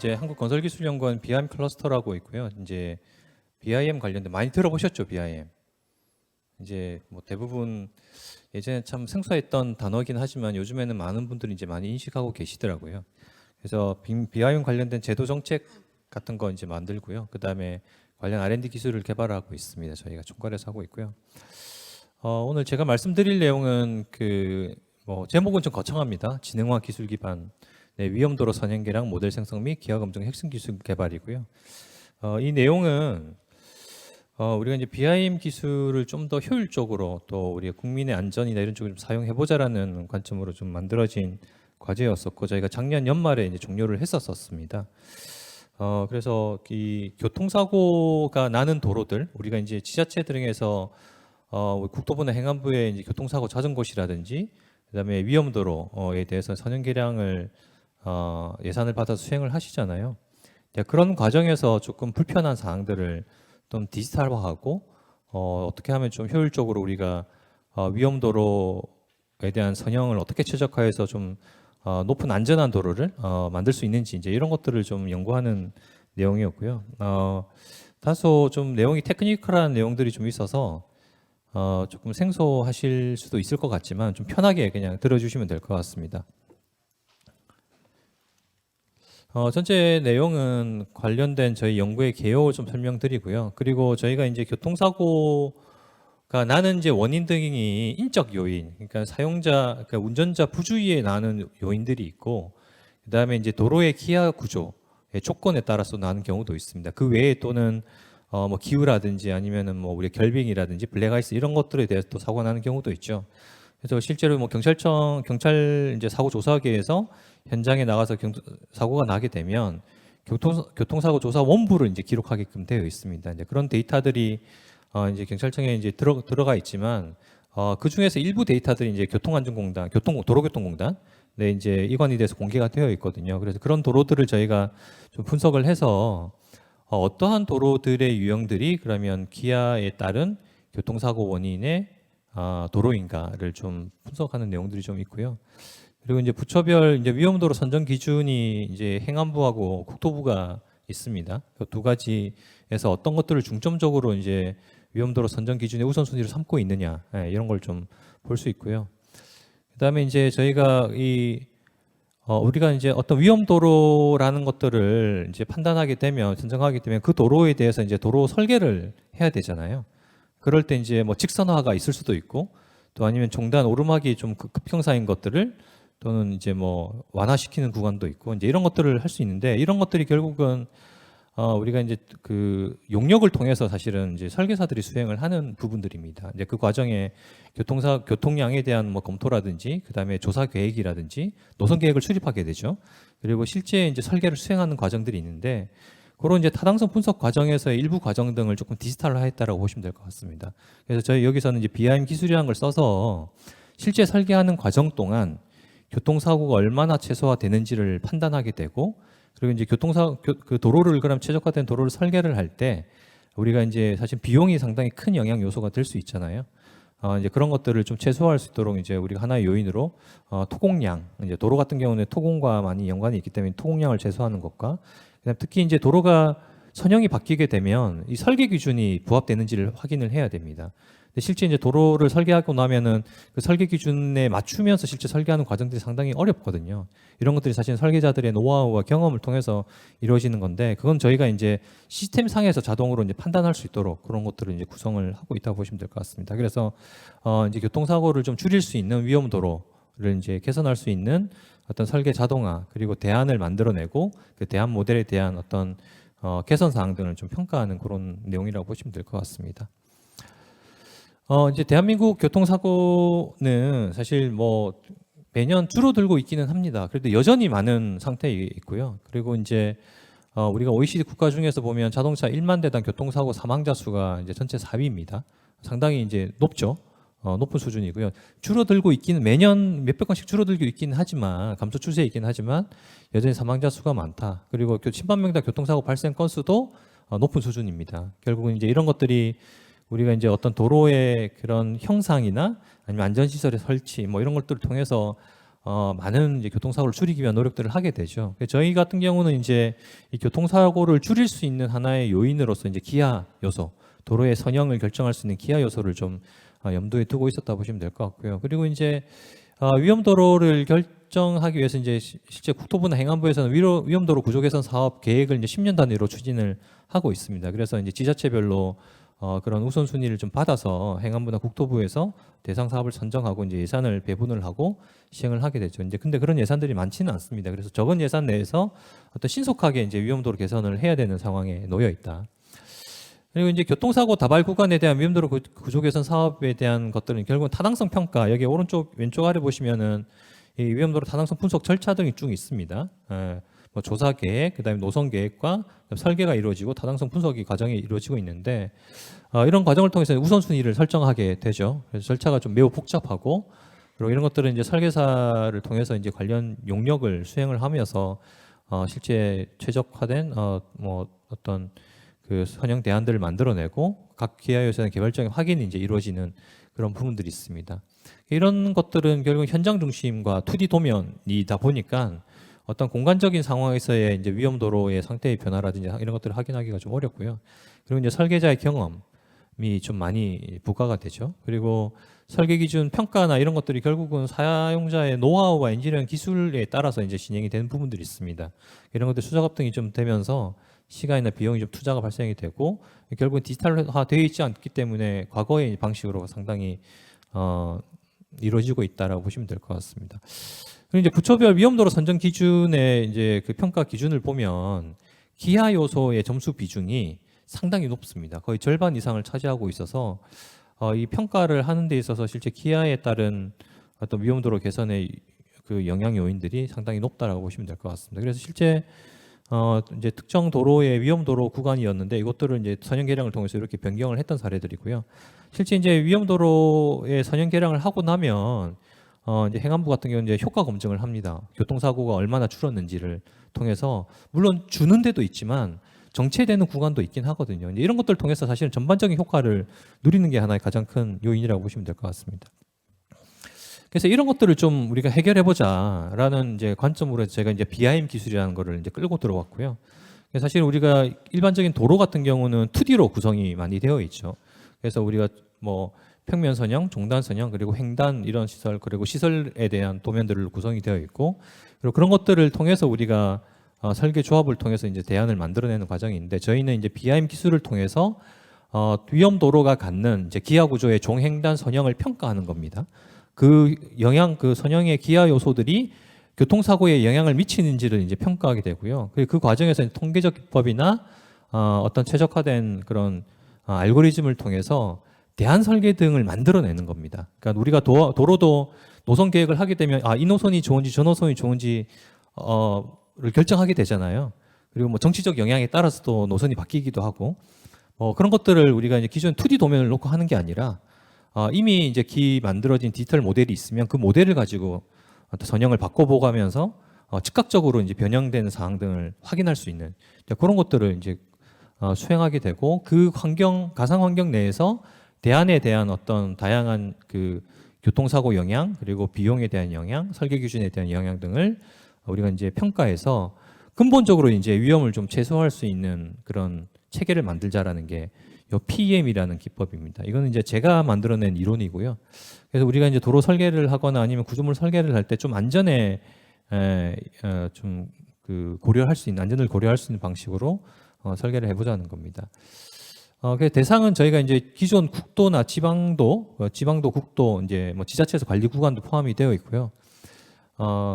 이제 한국건설기술연구원 BIM 클러스터라고 있고요. 이제 BIM 관련된 많이 들어보셨죠, BIM. 이제 뭐 대부분 예전에 참 생소했던 단어긴 하지만 요즘에는 많은 분들이 이제 많이 인식하고 계시더라고요. 그래서 BIM 관련된 제도 정책 같은 거 이제 만들고요. 그다음에 관련 R&D 기술을 개발하고 있습니다. 저희가 총괄해서 하고 있고요. 오늘 제가 말씀드릴 내용은 뭐 제목은 좀 거창합니다. 지능화 기술 기반 위험도로 선행계량 모델 생성 및 기하 검증 핵심 기술 개발이고요. 이 내용은 우리가 이제 BIM 기술을 좀 더 효율적으로 또 우리 국민의 안전이나 이런 쪽을 좀 사용해 보자라는 관점으로 좀 만들어진 과제였었고 저희가 작년 연말에 이제 종료를 했었습니다. 그래서 이 교통사고가 나는 도로들 우리가 이제 지자체 등에서 국토부나 행안부의 이제 교통사고 잦은 곳이라든지 그다음에 위험도로에 대해서 선형 계량을 예산을 받아서 수행을 하시잖아요. 그런 과정에서 조금 불편한 사항들을 좀 디지털화하고 어떻게 하면 좀 효율적으로 우리가 위험도로에 대한 선형을 어떻게 최적화해서 좀 높은 안전한 도로를 만들 수 있는지 이제 이런 것들을 좀 연구하는 내용이었고요. 다소 좀 내용이 테크니컬한 내용들이 좀 있어서 조금 생소하실 수도 있을 것 같지만 좀 편하게 그냥 들어주시면 될 것 같습니다. 전체 내용은 관련된 저희 연구의 개요 좀 설명드리고요. 그리고 저희가 이제 교통사고가 나는 이제 원인 등이 인적 요인, 그러니까 그러니까 운전자 부주의에 나는 요인들이 있고, 그다음에 이제 도로의 기하 구조의 조건에 따라서 나는 경우도 있습니다. 그 외에 또는 뭐 기후라든지 아니면은 뭐 우리 결빙이라든지 블랙아이스 이런 것들에 대해서 또 사고 나는 경우도 있죠. 그래서 실제로 뭐 경찰 이제 사고 조사계에서 현장에 나가서 사고가 나게 되면 교통사고 조사 원부를 이제 기록하게끔 되어 있습니다. 이제 그런 데이터들이 이제 경찰청에 이제 들어가 있지만 그 중에서 일부 데이터들이 이제 교통안전공단, 도로교통공단 네 이제 이관이 돼서 공개가 되어 있거든요. 그래서 그런 도로들을 저희가 좀 분석을 해서 어떠한 도로들의 유형들이 그러면 기아에 따른 교통사고 원인의 도로인가를 좀 분석하는 내용들이 좀 있고요. 그리고 이제 부처별 이제 위험도로 선정 기준이 이제 행안부하고 국토부가 있습니다. 그 두 가지에서 어떤 것들을 중점적으로 이제 위험도로 선정 기준의 우선순위로 삼고 있느냐 이런 걸 좀 볼 수 있고요. 그다음에 이제 저희가 우리가 이제 어떤 위험도로라는 것들을 이제 판단하게 되면 선정하게 되면 그 도로에 대해서 이제 도로 설계를 해야 되잖아요. 그럴 때 이제 뭐 직선화가 있을 수도 있고 또 아니면 종단 오르막이 좀 급경사인 것들을 또는 이제 뭐 완화시키는 구간도 있고 이제 이런 것들을 할 수 있는데 이런 것들이 결국은 우리가 이제 그 용역을 통해서 사실은 이제 설계사들이 수행을 하는 부분들입니다. 이제 그 과정에 교통량에 대한 뭐 검토라든지 그다음에 조사 계획이라든지 노선 계획을 수립하게 되죠. 그리고 실제 이제 설계를 수행하는 과정들이 있는데 그런 이제 타당성 분석 과정에서의 일부 과정 등을 조금 디지털화했다라고 보시면 될 것 같습니다. 그래서 저희 여기서는 이제 BIM 기술이라는 걸 써서 실제 설계하는 과정 동안 교통사고가 얼마나 최소화되는지를 판단하게 되고 그리고 이제 그 도로를 그럼 최적화된 도로를 설계를 할 때 우리가 이제 사실 비용이 상당히 큰 영향 요소가 될 수 있잖아요. 이제 그런 것들을 좀 최소화할 수 있도록 이제 우리가 하나의 요인으로 토공량, 이제 도로 같은 경우는 토공과 많이 연관이 있기 때문에 토공량을 최소화하는 것과 그다음 특히 이제 도로가 선형이 바뀌게 되면 이 설계 기준이 부합되는지를 확인을 해야 됩니다. 근데 실제 이제 도로를 설계하고 나면은 그 설계 기준에 맞추면서 실제 설계하는 과정들이 상당히 어렵거든요. 이런 것들이 사실 설계자들의 노하우와 경험을 통해서 이루어지는 건데 그건 저희가 이제 시스템 상에서 자동으로 이제 판단할 수 있도록 그런 것들을 이제 구성을 하고 있다고 보시면 될 것 같습니다. 그래서 이제 교통사고를 좀 줄일 수 있는 위험도로를 이제 개선할 수 있는 어떤 설계 자동화 그리고 대안을 만들어내고 그 대안 모델에 대한 어떤 개선 사항 등을 좀 평가하는 그런 내용이라고 보시면 될 것 같습니다. 이제 대한민국 교통사고는 사실 뭐 매년 줄어들고 있기는 합니다. 그래도 여전히 많은 상태에 있고요. 그리고 이제 우리가 OECD 국가 중에서 보면 자동차 1만 대당 교통사고 사망자 수가 이제 전체 4위입니다. 상당히 이제 높죠. 높은 수준이고요. 줄어들고 있기는 매년 몇백 건씩 줄어들고 있기는 하지만 감소 추세에 있기는 하지만 여전히 사망자 수가 많다. 그리고 10만 명당 교통사고 발생 건수도 높은 수준입니다. 결국은 이제 이런 것들이 우리가 이제 어떤 도로의 그런 형상이나 아니면 안전시설의 설치 뭐 이런 것들을 통해서 많은 이제 교통사고를 줄이기 위한 노력들을 하게 되죠. 저희 같은 경우는 이제 이 교통사고를 줄일 수 있는 하나의 요인으로서 이제 기하 요소, 도로의 선형을 결정할 수 있는 기하 요소를 좀 염두에 두고 있었다 보시면 될 것 같고요. 그리고 이제 위험도로를 결정하기 위해서 이제 실제 국토부나 행안부에서는 위험도로 구조 개선 사업 계획을 이제 10년 단위로 추진을 하고 있습니다. 그래서 이제 지자체별로 그런 우선순위를 좀 받아서 행안부나 국토부에서 대상 사업을 선정하고 이제 예산을 배분을 하고 시행을 하게 되죠. 이제 근데 그런 예산들이 많지는 않습니다. 그래서 적은 예산 내에서 어떤 신속하게 이제 위험도로 개선을 해야 되는 상황에 놓여 있다. 그리고 이제 교통사고 다발 구간에 대한 위험도로 구조 개선 사업에 대한 것들은 결국은 타당성 평가, 여기 오른쪽 왼쪽 아래 보시면은 이 위험도로 타당성 분석 절차 등이 쭉 있습니다. 뭐 조사 계획, 그다음에 노선 계획과 설계가 이루어지고 타당성 분석이 과정이 이루어지고 있는데 이런 과정을 통해서 우선순위를 설정하게 되죠. 그래서 절차가 좀 매우 복잡하고, 그리고 이런 것들은 이제 설계사를 통해서 이제 관련 용역을 수행을 하면서 실제 최적화된 뭐 어떤 그 선형 대안들을 만들어내고 각 기하 요소의 개발적인 확인이 이제 이루어지는 그런 부분들이 있습니다. 이런 것들은 결국 현장 중심과 2D 도면이다 보니까 어떤 공간적인 상황에서의 이제 위험도로의 상태의 변화라든지 이런 것들을 확인하기가 좀 어렵고요. 그리고 이제 설계자의 경험이 좀 많이 부과가 되죠. 그리고 설계 기준 평가나 이런 것들이 결국은 사용자의 노하우와 엔지니어링 기술에 따라서 이제 진행이 되는 부분들이 있습니다. 이런 것들 수작 합등이 좀 되면서 시간이나 비용이 좀 투자가 발생이 되고, 결국은 디지털화 되어 있지 않기 때문에 과거의 방식으로 상당히 이루어지고 있다라고 보시면 될 것 같습니다. 그리고 이제 부처별 위험도로 선정 기준의 이제 그 평가 기준을 보면 기하 요소의 점수 비중이 상당히 높습니다. 거의 절반 이상을 차지하고 있어서 이 평가를 하는 데 있어서 실제 기하에 따른 어떤 위험도로 개선의 그 영향 요인들이 상당히 높다라고 보시면 될 것 같습니다. 그래서 실제 이제 특정 도로의 위험도로 구간이었는데 이것들을 이제 선형 개량을 통해서 이렇게 변경을 했던 사례들이고요. 실제 이제 위험도로의 선형 개량을 하고 나면 이제 행안부 같은 경우는 이제 효과 검증을 합니다. 교통사고가 얼마나 줄었는지를 통해서, 물론 주는 데도 있지만 정체되는 구간도 있긴 하거든요. 이제 이런 것들을 통해서 사실은 전반적인 효과를 누리는 게 하나의 가장 큰 요인이라고 보시면 될 것 같습니다. 그래서 이런 것들을 좀 우리가 해결해 보자라는 이제 관점으로 제가 이제 BIM 기술이라는 거를 이제 끌고 들어왔고요. 사실 우리가 일반적인 도로 같은 경우는 2D로 구성이 많이 되어 있죠. 그래서 우리가 뭐 평면 선형, 종단 선형, 그리고 횡단 이런 시설, 그리고 시설에 대한 도면들로 구성이 되어 있고, 그리고 그런 것들을 통해서 우리가 설계 조합을 통해서 이제 대안을 만들어내는 과정인데, 저희는 이제 BIM 기술을 통해서 위험 도로가 갖는 이제 기하 구조의 종횡단 선형을 평가하는 겁니다. 그 선형의 기하 요소들이 교통사고에 영향을 미치는지를 이제 평가하게 되고요. 그 과정에서 통계적 기법이나 어떤 최적화된 그런 알고리즘을 통해서 대안 설계 등을 만들어내는 겁니다. 그러니까 우리가 도로도 노선 계획을 하게 되면 이 노선이 좋은지 저 노선이 좋은지를 결정하게 되잖아요. 그리고 뭐 정치적 영향에 따라서도 노선이 바뀌기도 하고, 그런 것들을 우리가 이제 기존 2D 도면을 놓고 하는 게 아니라 이미 이제 만들어진 디지털 모델이 있으면 그 모델을 가지고 선형을 바꿔보가면서 즉각적으로 이제 변형되는 사항 등을 확인할 수 있는 그런 것들을 이제 수행하게 되고, 그 가상 환경 내에서 대안에 대한 어떤 다양한 그 교통사고 영향, 그리고 비용에 대한 영향, 설계 기준에 대한 영향 등을 우리가 이제 평가해서 근본적으로 이제 위험을 좀 최소화할 수 있는 그런 체계를 만들자라는 게 요 PEM이라는 기법입니다. 이거는 이제 제가 만들어낸 이론이고요. 그래서 우리가 이제 도로 설계를 하거나 아니면 구조물 설계를 할 때 좀 안전에 좀 그 고려할 수 있는, 안전을 고려할 수 있는 방식으로 설계를 해보자는 겁니다. 그 대상은 저희가 이제 기존 국도나 지방도, 국도, 이제 뭐 지자체에서 관리 구간도 포함이 되어 있고요.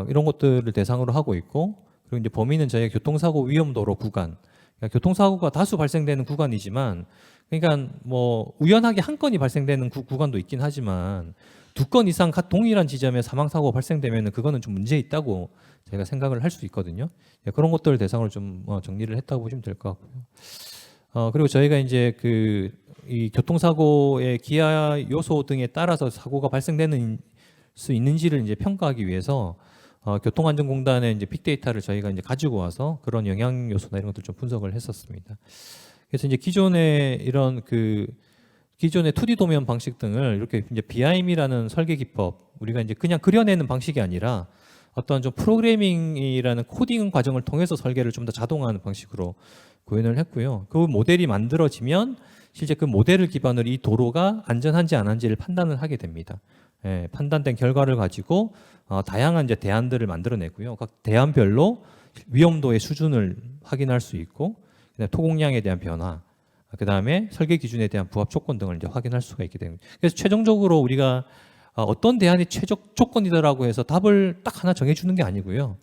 이런 것들을 대상으로 하고 있고, 그리고 이제 범위는 저희가 교통사고 위험도로 구간, 그러니까 교통사고가 다수 발생되는 구간이지만, 그러니까 뭐 우연하게 한 건이 발생되는 구간도 있긴 하지만 2건 이상 동일한 지점에 사망사고가 발생되면 그거는 좀 문제 있다고 제가 생각을 할 수 있거든요. 그런 것들을 대상으로 좀 정리를 했다고 보시면 될 것 같고요. 그리고 저희가 이제 이 교통사고의 기하 요소 등에 따라서 사고가 발생되는 수 있는지를 이제 평가하기 위해서 교통안전공단의 이제 빅데이터를 저희가 이제 가지고 와서 그런 영향 요소나 이런 것들 좀 분석을 했었습니다. 그래서 이제 기존의 2D 도면 방식 등을 이렇게 이제 BIM이라는 설계 기법 우리가 이제 그냥 그려내는 방식이 아니라 어떤 좀 프로그래밍이라는 코딩 과정을 통해서 설계를 좀 더 자동화하는 방식으로 구현을 했고요. 그 모델이 만들어지면 실제 그 모델을 기반으로 이 도로가 안전한지 안 한지를 판단을 하게 됩니다. 예, 판단된 결과를 가지고 다양한 이제 대안들을 만들어내고요. 각 대안별로 위험도의 수준을 확인할 수 있고, 그다음에 토공량에 대한 변화, 그다음에 설계 기준에 대한 부합 조건 등을 이제 확인할 수가 있게 됩니다. 그래서 최종적으로 우리가 어떤 대안이 최적 조건이다라고 해서 답을 딱 하나 정해주는 게 아니고요.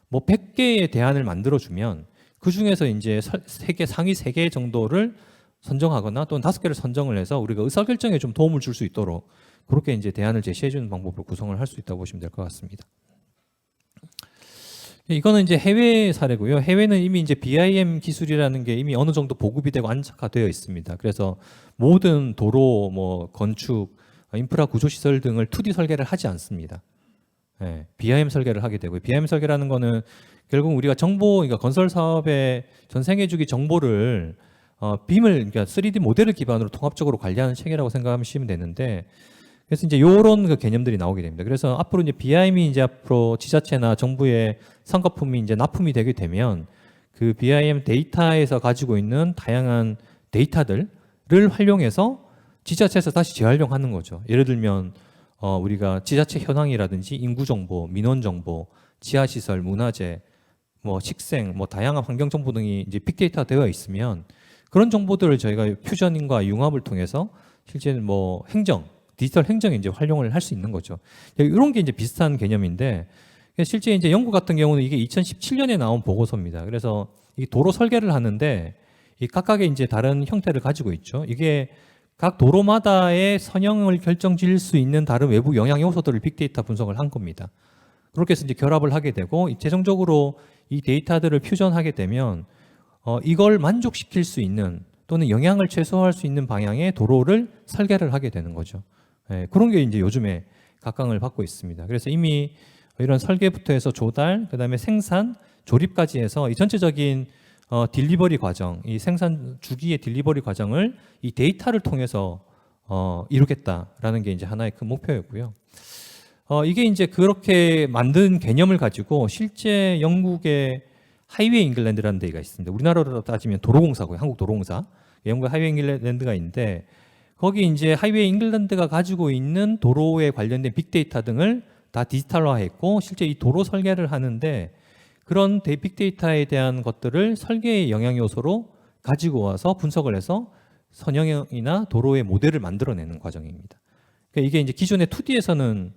뭐 100개의 대안을 만들어주면 그 중에서 이제 상위 3개 정도를 선정하거나 또는 5개를 선정을 해서 우리가 의사결정에 좀 도움을 줄 수 있도록 그렇게 이제 대안을 제시해주는 방법으로 구성을 할 수 있다고 보시면 될 것 같습니다. 이거는 이제 해외 사례고요. 해외는 이미 이제 BIM 기술이라는 게 이미 어느 정도 보급이 되고 안착화되어 있습니다. 그래서 모든 도로, 뭐 건축, 인프라 구조 시설 등을 2D 설계를 하지 않습니다. 네, BIM 설계를 하게 되고요. BIM 설계라는 거는 결국 우리가 그러니까 건설 사업의 전생해 주기 정보를 그러니까 3D 모델을 기반으로 통합적으로 관리하는 체계라고 생각하시면 되는데, 그래서 이제 요런 그 개념들이 나오게 됩니다. 그래서 앞으로 이제 BIM이 이제 앞으로 지자체나 정부의 선거품이 이제 납품이 되게 되면 그 BIM 데이터에서 가지고 있는 다양한 데이터들을 활용해서 지자체에서 다시 재활용하는 거죠. 예를 들면 우리가 지자체 현황이라든지 인구 정보, 민원 정보, 지하 시설, 문화재, 뭐 식생, 뭐 다양한 환경 정보 등이 이제 빅데이터가 되어 있으면 그런 정보들을 저희가 퓨전과 융합을 통해서 실제는 뭐 디지털 행정에 이제 활용을 할 수 있는 거죠. 이런 게 이제 비슷한 개념인데, 실제 이제 영국 같은 경우는 이게 2017년에 나온 보고서입니다. 그래서 이 도로 설계를 하는데 이 각각의 이제 다른 형태를 가지고 있죠. 이게 각 도로마다의 선형을 결정지을 수 있는 다른 외부 영향 요소들을 빅데이터 분석을 한 겁니다. 그렇게 해서 이제 결합을 하게 되고 최종적으로 이 데이터들을 퓨전하게 되면 이걸 만족시킬 수 있는 또는 영향을 최소화할 수 있는 방향의 도로를 설계를 하게 되는 거죠. 예, 그런 게 이제 요즘에 각광을 받고 있습니다. 그래서 이미 이런 설계부터 해서 조달, 그다음에 생산, 조립까지 해서 이 전체적인 딜리버리 과정, 이 생산 주기의 딜리버리 과정을 이 데이터를 통해서 이루겠다라는 게 이제 하나의 큰 목표였고요. 이게 이제 그렇게 만든 개념을 가지고 실제 영국의 하이웨이 잉글랜드라는 데가 있습니다. 우리나라로 따지면 도로공사고요. 한국도로공사. 영국 하이웨이 잉글랜드가 있는데 거기 이제 하이웨이 잉글랜드가 가지고 있는 도로에 관련된 빅데이터 등을 다 디지털화했고 실제 이 도로 설계를 하는데 그런 빅데이터에 대한 것들을 설계의 영향 요소로 가지고 와서 분석을 해서 선형이나 도로의 모델을 만들어내는 과정입니다. 그러니까 이게 이제 기존의 2D에서는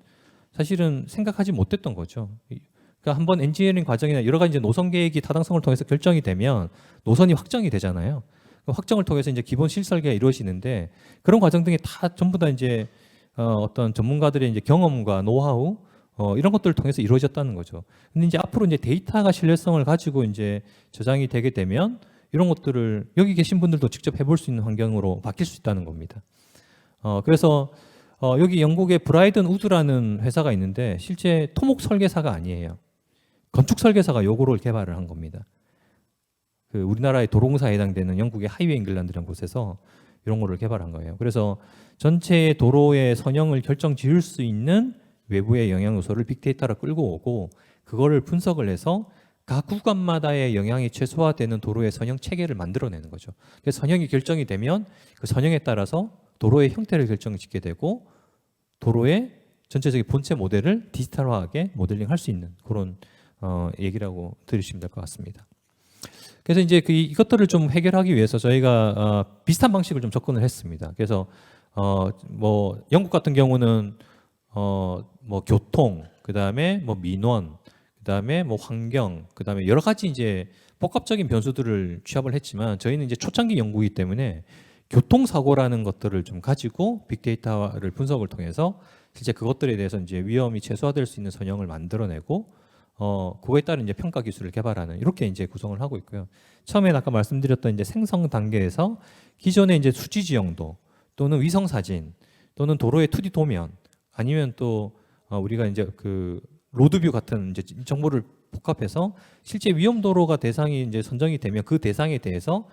사실은 생각하지 못했던 거죠. 그러니까 한번 엔지니어링 과정이나 여러 가지 이제 노선 계획이 타당성을 통해서 결정이 되면 노선이 확정이 되잖아요. 확정을 통해서 이제 기본 실설계가 이루어지는데 그런 과정 등이 다 전부 다 이제 어떤 전문가들의 이제 경험과 노하우 이런 것들을 통해서 이루어졌다는 거죠. 근데 이제 앞으로 이제 데이터가 신뢰성을 가지고 이제 저장이 되게 되면 이런 것들을 여기 계신 분들도 직접 해볼 수 있는 환경으로 바뀔 수 있다는 겁니다. 그래서 여기 영국의 브라이든 우드라는 회사가 있는데 실제 토목 설계사가 아니에요. 건축 설계사가 요거를 개발을 한 겁니다. 그 우리나라의 도로공사에 해당되는 영국의 하이웨이 잉글랜드라는 곳에서 이런 거를 개발한 거예요. 그래서 전체 도로의 선형을 결정 지을 수 있는 외부의 영향 요소를 빅데이터로 끌고 오고 그거를 분석을 해서 각 구간마다의 영향이 최소화되는 도로의 선형 체계를 만들어내는 거죠. 그래서 선형이 결정이 되면 그 선형에 따라서 도로의 형태를 결정짓게 되고 도로의 전체적인 본체 모델을 디지털화하게 모델링할 수 있는 그런 얘기라고 들으시면 될 것 같습니다. 그래서 이제 이것들을 좀 해결하기 위해서 저희가 비슷한 방식을 좀 접근을 했습니다. 그래서 뭐 영국 같은 경우는 뭐 교통, 그다음에 뭐 민원, 그다음에 뭐 환경, 그다음에 여러 가지 이제 복합적인 변수들을 취합을 했지만 저희는 이제 초창기 연구이기 때문에 교통사고라는 것들을 좀 가지고 빅데이터를 분석을 통해서 실제 그것들에 대해서 이제 위험이 최소화될 수 있는 선형을 만들어내고 그거에 따른 이제 평가 기술을 개발하는 이렇게 이제 구성을 하고 있고요. 처음에 아까 말씀드렸던 이제 생성 단계에서 기존의 이제 수지 지형도 또는 위성 사진 또는 도로의 2D 도면 아니면 또 우리가 이제 그 로드뷰 같은 이제 정보를 복합해서 실제 위험 도로가 대상이 이제 선정이 되면 그 대상에 대해서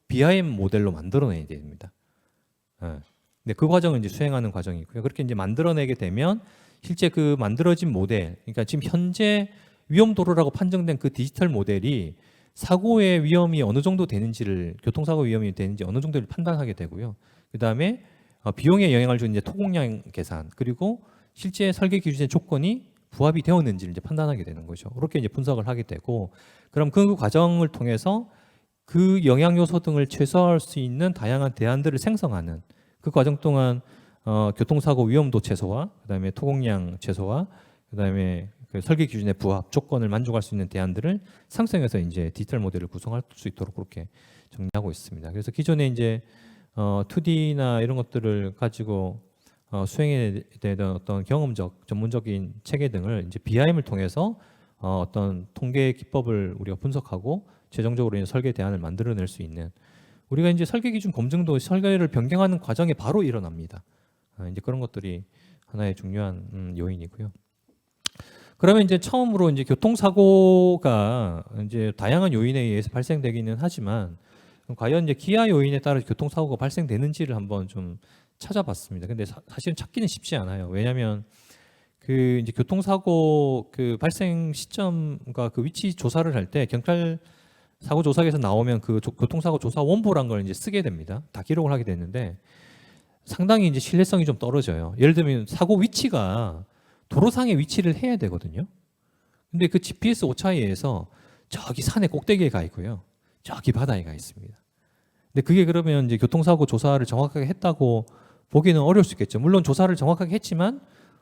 BIM 모델로 만들어내야 됩니다. 네, 그 과정을 이제 수행하는 과정이고요. 그렇게 이제 만들어내게 되면 실제 그 만들어진 모델, 그러니까 지금 현재 위험도로라고 판정된 그 디지털 모델이 사고의 위험이 어느 정도 되는지를, 교통사고 위험이 되는지 어느 정도를 판단하게 되고요. 그 다음에 비용에 영향을 주는 이제 토공량 계산, 그리고 실제 설계 기준의 조건이 부합이 되었는지를 이제 판단하게 되는 거죠. 그렇게 이제 분석을 하게 되고, 그럼 그 과정을 통해서 그 영향 요소 등을 최소화할 수 있는 다양한 대안들을 생성하는, 그 과정 동안 교통사고 위험도 최소화, 그다음에 토공량 최소화, 그다음에 그 설계 기준의 부합 조건을 만족할 수 있는 대안들을 상생해서 이제 디지털 모델을 구성할 수 있도록 그렇게 정리하고 있습니다. 그래서 기존에 이제 2D나 이런 것들을 가지고 수행에 대한 어떤 경험적, 전문적인 체계 등을 이제 BIM을 통해서 어떤 통계 기법을 우리가 분석하고 최종적으로 이제 설계 대안을 만들어낼 수 있는, 우리가 이제 설계 기준 검증도 설계를 변경하는 과정에 바로 일어납니다. 이제 그런 것들이 하나의 중요한 요인이고요. 그러면 이제 처음으로 이제 교통사고가 이제 다양한 요인에 의해서 발생되기는 하지만, 과연 이제 기아 요인에 따라 교통사고가 발생되는지를 한번 좀 찾아봤습니다. 근데 사실은 찾기는 쉽지 않아요. 왜냐하면 그 이제 교통사고 그 발생 시점과 그 위치 조사를 할 때 경찰 사고 조사에서 나오면 그 교통사고 조사 원보란 걸 이제 쓰게 됩니다. 다 기록을 하게 됐는데 상당히 이제 신뢰성이 좀 떨어져요. 예를 들면 사고 위치가 도로상에 위치를 해야 되거든요. 근데 그 GPS 오차에서 저기 산의 꼭대기에 가 있고요. 저기 바다에 가 있습니다. 근데 그게 그러면 이제 교통사고 조사를 정확하게 했다고 보기는 어려울 수 있겠죠. 물론 조사를 정확하게 했지만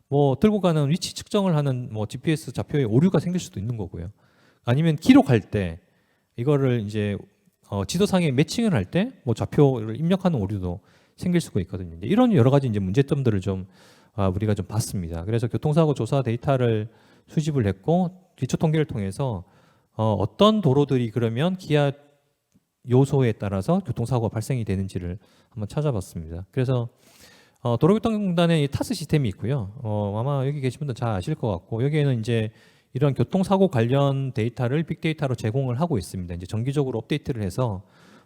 뭐 들고 가는 위치 측정을 하는 뭐 GPS 좌표에 오류가 생길 수도 있는 거고요. 아니면 기록할 때 이거를 이제 지도상에 매칭을 할 때 뭐 좌표를 입력하는 오류도 생길 수가 있거든요. 이런 여러 가지 이제 문제점들을 좀 우리가 좀 봤습니다. 그래서 교통사고 조사 데이터를 수집을 했고 기초 통계를 통해서 어떤 도로들이 그러면 기아 요소에 따라서 교통사고가 발생이 되는지를 한번 찾아봤습니다. 그래서 도로교통공단의 타스 시스템이 있고요. 아마 여기 계신 분들 잘 아실 것 같고, 여기에는 이제 이런 교통사고 관련 데이터를 빅데이터로 제공을 하고 있습니다. 이제 정기적으로 업데이트를 해서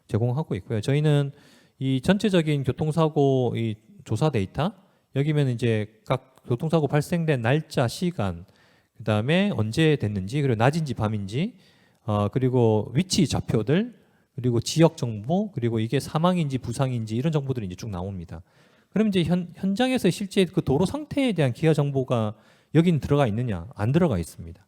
제공하고 있고요. 저희는 이 전체적인 교통사고 이 조사 데이터, 여기면 이제 각 교통사고 발생된 날짜, 시간, 그 다음에 언제 됐는지, 그리고 낮인지 밤인지, 그리고 위치 좌표들, 그리고 지역 정보, 그리고 이게 사망인지 부상인지 이런 정보들이 이제 쭉 나옵니다. 그럼 이제 현장에서 실제 그 도로 상태에 대한 기하 정보가 여기는 들어가 있느냐? 안 들어가 있습니다.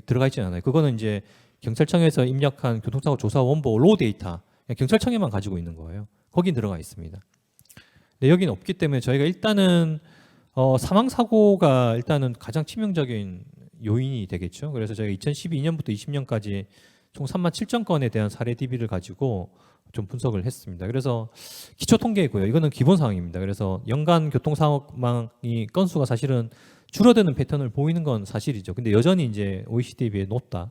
들어가 있지 않아요. 그거는 이제 경찰청에서 입력한 교통사고 조사 원보 로 데이터, 경찰청에만 가지고 있는 거예요. 거긴 들어가 있습니다. 근데 여기는 없기 때문에 저희가 일단은 사망 사고가 일단은 가장 치명적인 요인이 되겠죠. 그래서 저희가 2012년부터 20년까지 총 37,000건에 대한 사례 DB를 가지고 좀 분석을 했습니다. 그래서 기초 통계이고요. 이거는 기본 사항입니다. 그래서 연간 교통사망이 건수가 사실은 줄어드는 패턴을 보이는 건 사실이죠. 근데 여전히 이제 OECD에 비해 높다.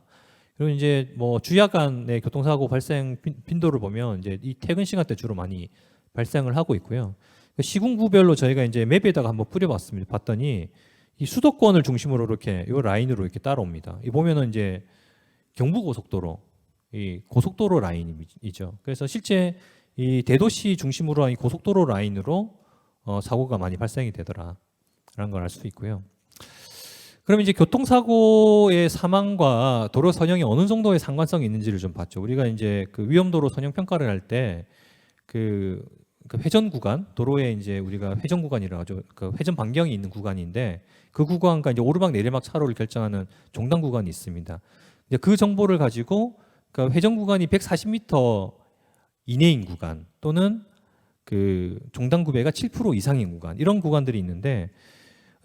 그리고 이제 뭐 주야간의 교통사고 발생 빈도를 보면 이제 이 퇴근 시간 대 주로 많이 발생을 하고 있고요. 시군구별로 저희가 이제 맵에다가 한번 뿌려봤습니다. 봤더니 이 수도권을 중심으로 이렇게 이 라인으로 이렇게 따라옵니다. 이 보면은 이제 경부고속도로, 이 고속도로 라인이죠. 그래서 실제 이 대도시 중심으로 한 이 고속도로 라인으로 사고가 많이 발생이 되더라라는 걸 알 수 있고요. 그럼 이제 교통사고의 사망과 도로 선형이 어느 정도의 상관성이 있는지를 좀 봤죠. 우리가 이제 그 위험도로 선형 평가를 할 때 그 회전 구간, 도로에 이제 우리가 회전 구간이라 하죠. 그 회전 반경이 있는 구간인데 그 구간과 이제 오르막 내리막 차로를 결정하는 종단 구간이 있습니다. 이제 그 정보를 가지고 그 회전 구간이 140m 이내인 구간 또는 그 종단 구배가 7% 이상인 구간, 이런 구간들이 있는데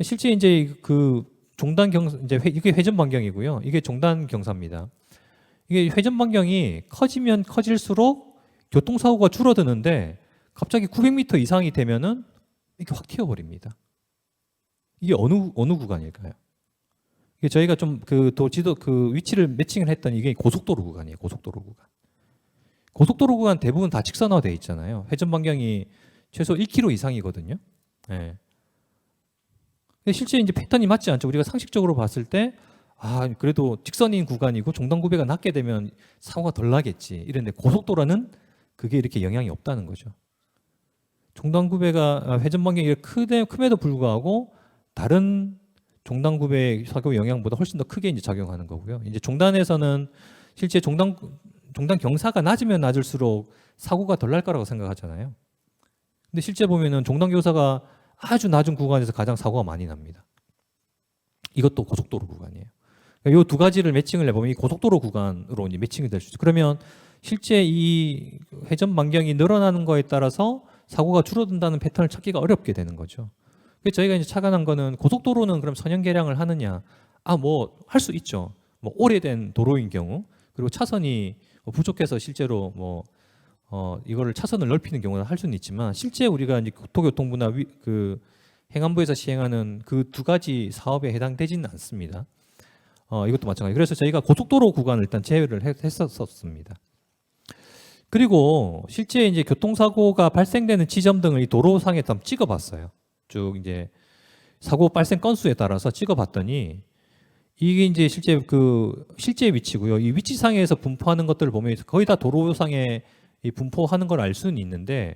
실제 이제 그 종단 경사, 이제 이게 회전 반경이고요. 이게 종단 경사입니다. 이게 회전 반경이 커지면 커질수록 교통사고가 줄어드는데 갑자기 900m 이상이 되면은 이렇게 확 튀어버립니다. 이게 어느 구간일까요? 이게 저희가 좀 그 지도 그 위치를 매칭을 했더니 이게 고속도로 구간이에요. 고속도로 구간. 고속도로 구간 대부분 다 직선화되어 있잖아요. 회전 반경이 최소 1km 이상이거든요. 네. 근데 실제 이제 패턴이 맞지 않죠. 우리가 상식적으로 봤을 때 그래도 직선인 구간이고 종단 구배가 낮게 되면 사고가 덜 나겠지. 이런데 고속도로는 그게 이렇게 영향이 없다는 거죠. 종단 구배가 회전 반경이 큼에도 불구하고 다른 종단급의 사고 영향보다 훨씬 더 크게 이제 작용하는 거고요. 이제 종단에서는 실제 종단 경사가 낮으면 낮을수록 사고가 덜 날 거라고 생각하잖아요. 근데 실제 보면은 종단 경사가 아주 낮은 구간에서 가장 사고가 많이 납니다. 이것도 고속도로 구간이에요. 이 두 가지를 매칭을 해보면 이 고속도로 구간으로 이제 매칭이 될 수 있어요. 그러면 실제 이 회전 반경이 늘어나는 거에 따라서 사고가 줄어든다는 패턴을 찾기가 어렵게 되는 거죠. 그래서 저희가 이제 착안한 거는 고속도로는 그럼 선형 개량을 하느냐? 뭐 할 수 있죠. 뭐 오래된 도로인 경우, 그리고 차선이 부족해서 실제로 이거를 차선을 넓히는 경우는 할 수는 있지만, 실제 우리가 이제 국토교통부나 그 행안부에서 시행하는 그 두 가지 사업에 해당되지는 않습니다. 이것도 마찬가지. 그래서 저희가 고속도로 구간을 일단 제외를 했었습니다. 그리고 실제 이제 교통사고가 발생되는 지점 등을 이 도로상에 한번 찍어봤어요. 쭉 이제 사고 발생 건수에 따라서 찍어봤더니 이게 이제 실제 위치고요. 이 위치상에서 분포하는 것들을 보면 거의 다 도로상에 이 분포하는 걸 알 수는 있는데,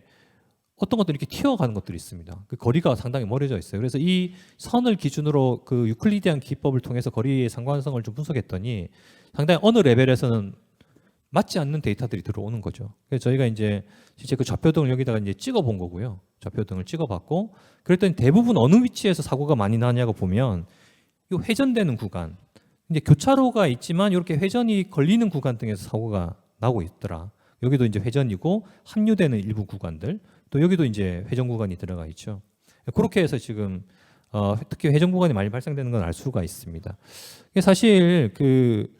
어떤 것들이 이렇게 튀어가는 것들이 있습니다. 그 거리가 상당히 멀어져 있어요. 그래서 이 선을 기준으로 그 유클리디안 기법을 통해서 거리의 상관성을 좀 분석했더니 상당히 어느 레벨에서는 맞지 않는 데이터들이 들어오는 거죠. 그래서 저희가 이제 실제 그 좌표등을 여기다가 이제 찍어본 거고요. 좌표등을 찍어봤고, 그랬더니 대부분 어느 위치에서 사고가 많이 나냐고 보면 이 회전되는 구간, 이제 교차로가 있지만 이렇게 회전이 걸리는 구간 등에서 사고가 나고 있더라. 여기도 이제 회전이고 합류되는 일부 구간들, 또 여기도 이제 회전 구간이 들어가 있죠. 그렇게 해서 지금 특히 회전 구간이 많이 발생되는 건 알 수가 있습니다. 사실 그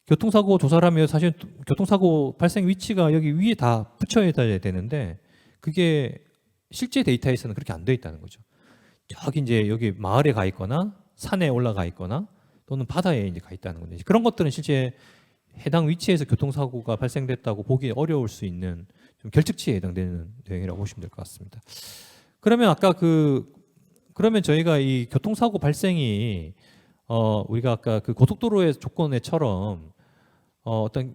교통사고 조사를 하면 사실 교통사고 발생 위치가 여기 위에 다 붙여야 되는데, 그게 실제 데이터에서는 그렇게 안 돼 있다는 거죠. 저기 이제 여기 마을에 가 있거나 산에 올라가 있거나 또는 바다에 이제 가 있다는 건데, 그런 것들은 실제 해당 위치에서 교통사고가 발생됐다고 보기 어려울 수 있는 좀 결측치에 해당되는 내용이라고 보시면 될 것 같습니다. 그러면 아까 그러면 저희가 이 교통사고 발생이 우리가 아까 그 고속도로의 조건에처럼 어떤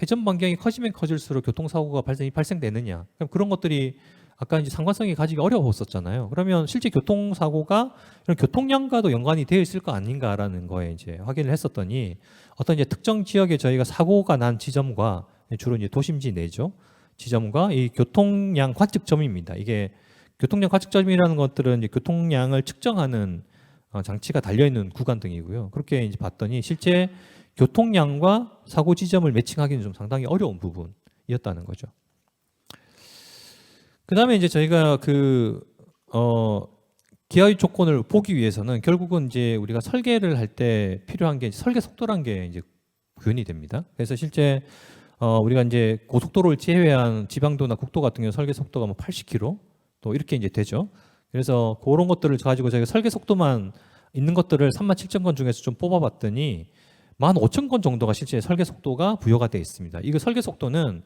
회전 반경이 커지면 커질수록 교통사고가 발생되느냐? 그럼 그런 것들이 아까 이제 상관성이 가지기 어려웠었잖아요. 그러면 실제 교통사고가 이런 교통량과도 연관이 되어 있을 거 아닌가라는 거에 이제 확인을 했었더니, 어떤 이제 특정 지역에 저희가 사고가 난 지점과 주로 이제 도심지 내죠. 지점과 이 교통량 관측점입니다. 이게 교통량 관측점이라는 것들은 이제 교통량을 측정하는 장치가 달려있는 구간 등이고요. 그렇게 이제 봤더니 실제 교통량과 사고 지점을 매칭하기는 좀 상당히 어려운 부분이었다는 거죠. 그 다음에 이제 저희가 기하의 조건을 보기 위해서는 결국은 이제 우리가 설계를 할 때 필요한 게 설계 속도란 게 이제 구현이 됩니다. 그래서 실제 우리가 이제 고속도로를 제외한 지방도나 국도 같은 경우 설계 속도가 뭐 80km 또 이렇게 이제 되죠. 그래서 그런 것들을 가지고 저희가 설계 속도만 있는 것들을 37,000건 중에서 좀 뽑아봤더니 15,000건 정도가 실제 설계 속도가 부여가 되어 있습니다. 이거 설계 속도는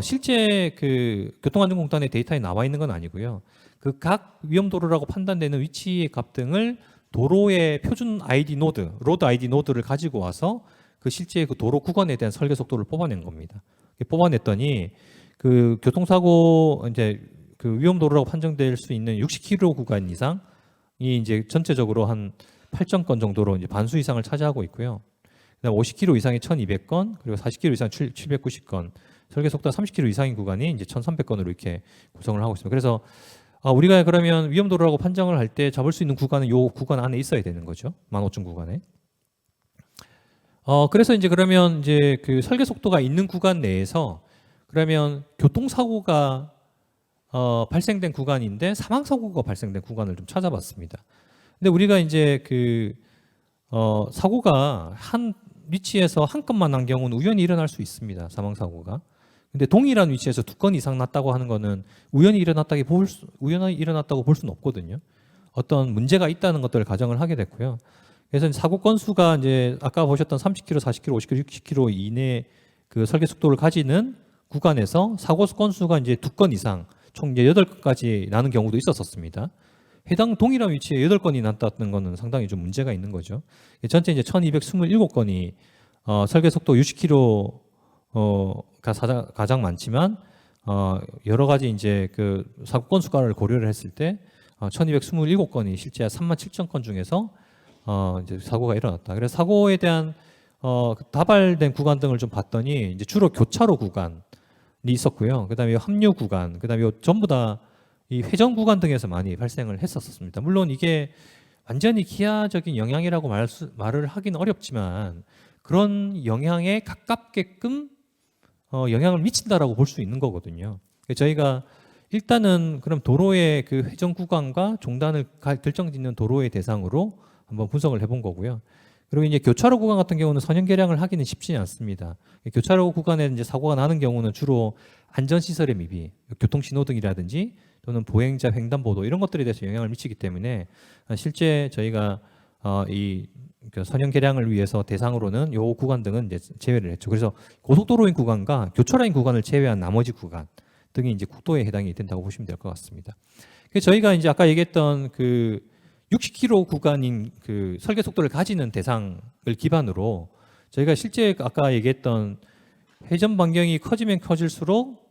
실제 그 교통안전공단의 데이터에 나와 있는 건 아니고요. 그 각 위험도로라고 판단되는 위치의 값 등을 도로의 표준 ID 노드, 로드 ID 노드를 가지고 와서 그 실제 그 도로 구간에 대한 설계 속도를 뽑아낸 겁니다. 뽑아냈더니 그 교통사고 이제 그 위험도로라고 판정될 수 있는 60km 구간 이상이 이제 전체적으로 한 8,000건 정도로 이제 반수 이상을 차지하고 있고요. 그다음 50km 이상이 1,200건, 그리고 40km 이상 790건, 설계 속도가 30km 이상인 구간이 이제 1,300건으로 이렇게 구성을 하고 있습니다. 그래서 우리가 그러면 위험도로라고 판정을 할 때 잡을 수 있는 구간은 이 구간 안에 있어야 되는 거죠. 15,000 구간에. 그래서 이제 그러면 이제 그 설계 속도가 있는 구간 내에서 그러면 교통사고가 발생된 구간인데 사망사고가 발생된 구간을 좀 찾아봤습니다. 근데 우리가 이제 사고가 한 위치에서 한 건만 난 경우는 우연히 일어날 수 있습니다. 사망사고가. 근데 동일한 위치에서 2건 이상 났다고 하는 거는 우연히 일어났다고 볼 수는 없거든요. 어떤 문제가 있다는 것들을 가정을 하게 됐고요. 그래서 사고 건수가 이제 아까 보셨던 30km, 40km, 50km, 60km 이내 그 설계 속도를 가지는 구간에서 사고 건수가 이제 2건 이상, 총 이제 8건까지 나는 경우도 있었습니다. 해당 동일한 위치에 8건이 났다는 거는 상당히 좀 문제가 있는 거죠. 전체 이제 1,227건이 설계 속도 60km가 가장 많지만 여러 가지 이제 그 사고 건수가를 고려를 했을 때 1227건이 실제 37,000건 중에서 이제 사고가 일어났다. 그래서 사고에 대한 다발된 구간 등을 좀 봤더니 이제 주로 교차로 구간이 있었고요. 그다음에 합류 구간, 그다음에 전부 다 이 회전 구간 등에서 많이 발생을 했었습니다. 물론 이게 완전히 기하적인 영향이라고 말을 하기는 어렵지만 그런 영향에 가깝게끔 영향을 미친다라고 볼 수 있는 거거든요. 저희가 일단은 그럼 도로의 그 회전 구간과 종단을 결정짓는 도로의 대상으로 한번 분석을 해본 거고요. 그리고 이제 교차로 구간 같은 경우는 선형 계량을 하기는 쉽지 않습니다. 교차로 구간에 이제 사고가 나는 경우는 주로 안전시설의 미비, 교통신호등이라든지 또는 보행자 횡단보도 이런 것들에 대해서 영향을 미치기 때문에 실제 저희가 그 선형 계량을 위해서 대상으로는 요 구간 등은 이제 제외를 했죠. 그래서 고속도로인 구간과 교차로인 구간을 제외한 나머지 구간 등이 이제 국도에 해당이 된다고 보시면 될 것 같습니다. 그래서 저희가 이제 아까 얘기했던 그 60km 구간인 그 설계 속도를 가지는 대상을 기반으로 저희가 실제 아까 얘기했던 회전 반경이 커지면 커질수록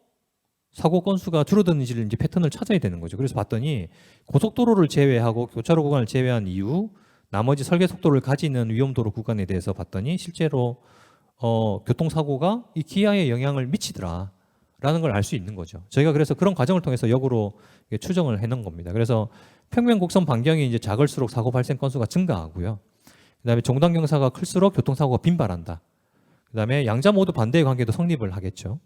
사고 건수가 줄어드는지를 이제 패턴을 찾아야 되는 거죠. 그래서 봤더니 고속도로를 제외하고 교차로 구간을 제외한 이후 나머지 설계 속도를 가지는 위험도로 구간에 대해서 봤더니 실제로 교통사고가 이 기아에 영향을 미치더라라는 걸 알 수 있는 거죠. 저희가 그래서 그런 과정을 통해서 역으로 추정을 해놓은 겁니다. 그래서 평면 곡선 반경이 이제 작을수록 사고 발생 건수가 증가하고요. 그다음에 종단 경사가 클수록 교통사고가 빈발한다. 그다음에 양자 모두 반대의 관계도 성립을 하겠죠.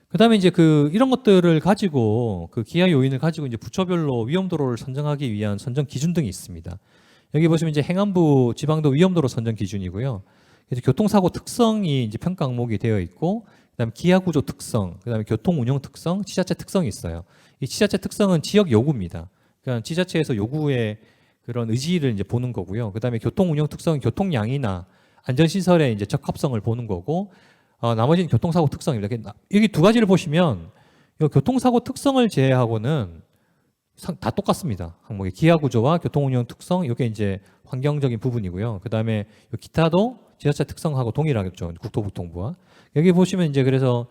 그다음에 이제 이런 것들을 가지고 그 기하 요인을 가지고 이제 부처별로 위험도로를 선정하기 위한 선정 기준 등이 있습니다. 여기 보시면 이제 행안부 지방도 위험도로 선정 기준이고요. 그래서 교통사고 특성이 이제 평가 항목이 되어 있고, 그다음에 기하 구조 특성, 그다음에 교통 운영 특성, 지자체 특성이 있어요. 이 지자체 특성은 지역 요구입니다. 그러니까 지자체에서 요구의 그런 의지를 이제 보는 거고요. 그다음에 교통 운영 특성은 교통량이나 안전시설의 이제 적합성을 보는 거고, 나머지는 교통사고 특성입니다. 여기 두 가지를 보시면 이 교통사고 특성을 제외하고는 다 똑같습니다. 항목이 기하 구조와 교통 운영 특성, 이게 이제 환경적인 부분이고요. 그다음에 기타도 지자체 특성하고 동일하겠죠. 국토교통부와. 여기 보시면 이제 그래서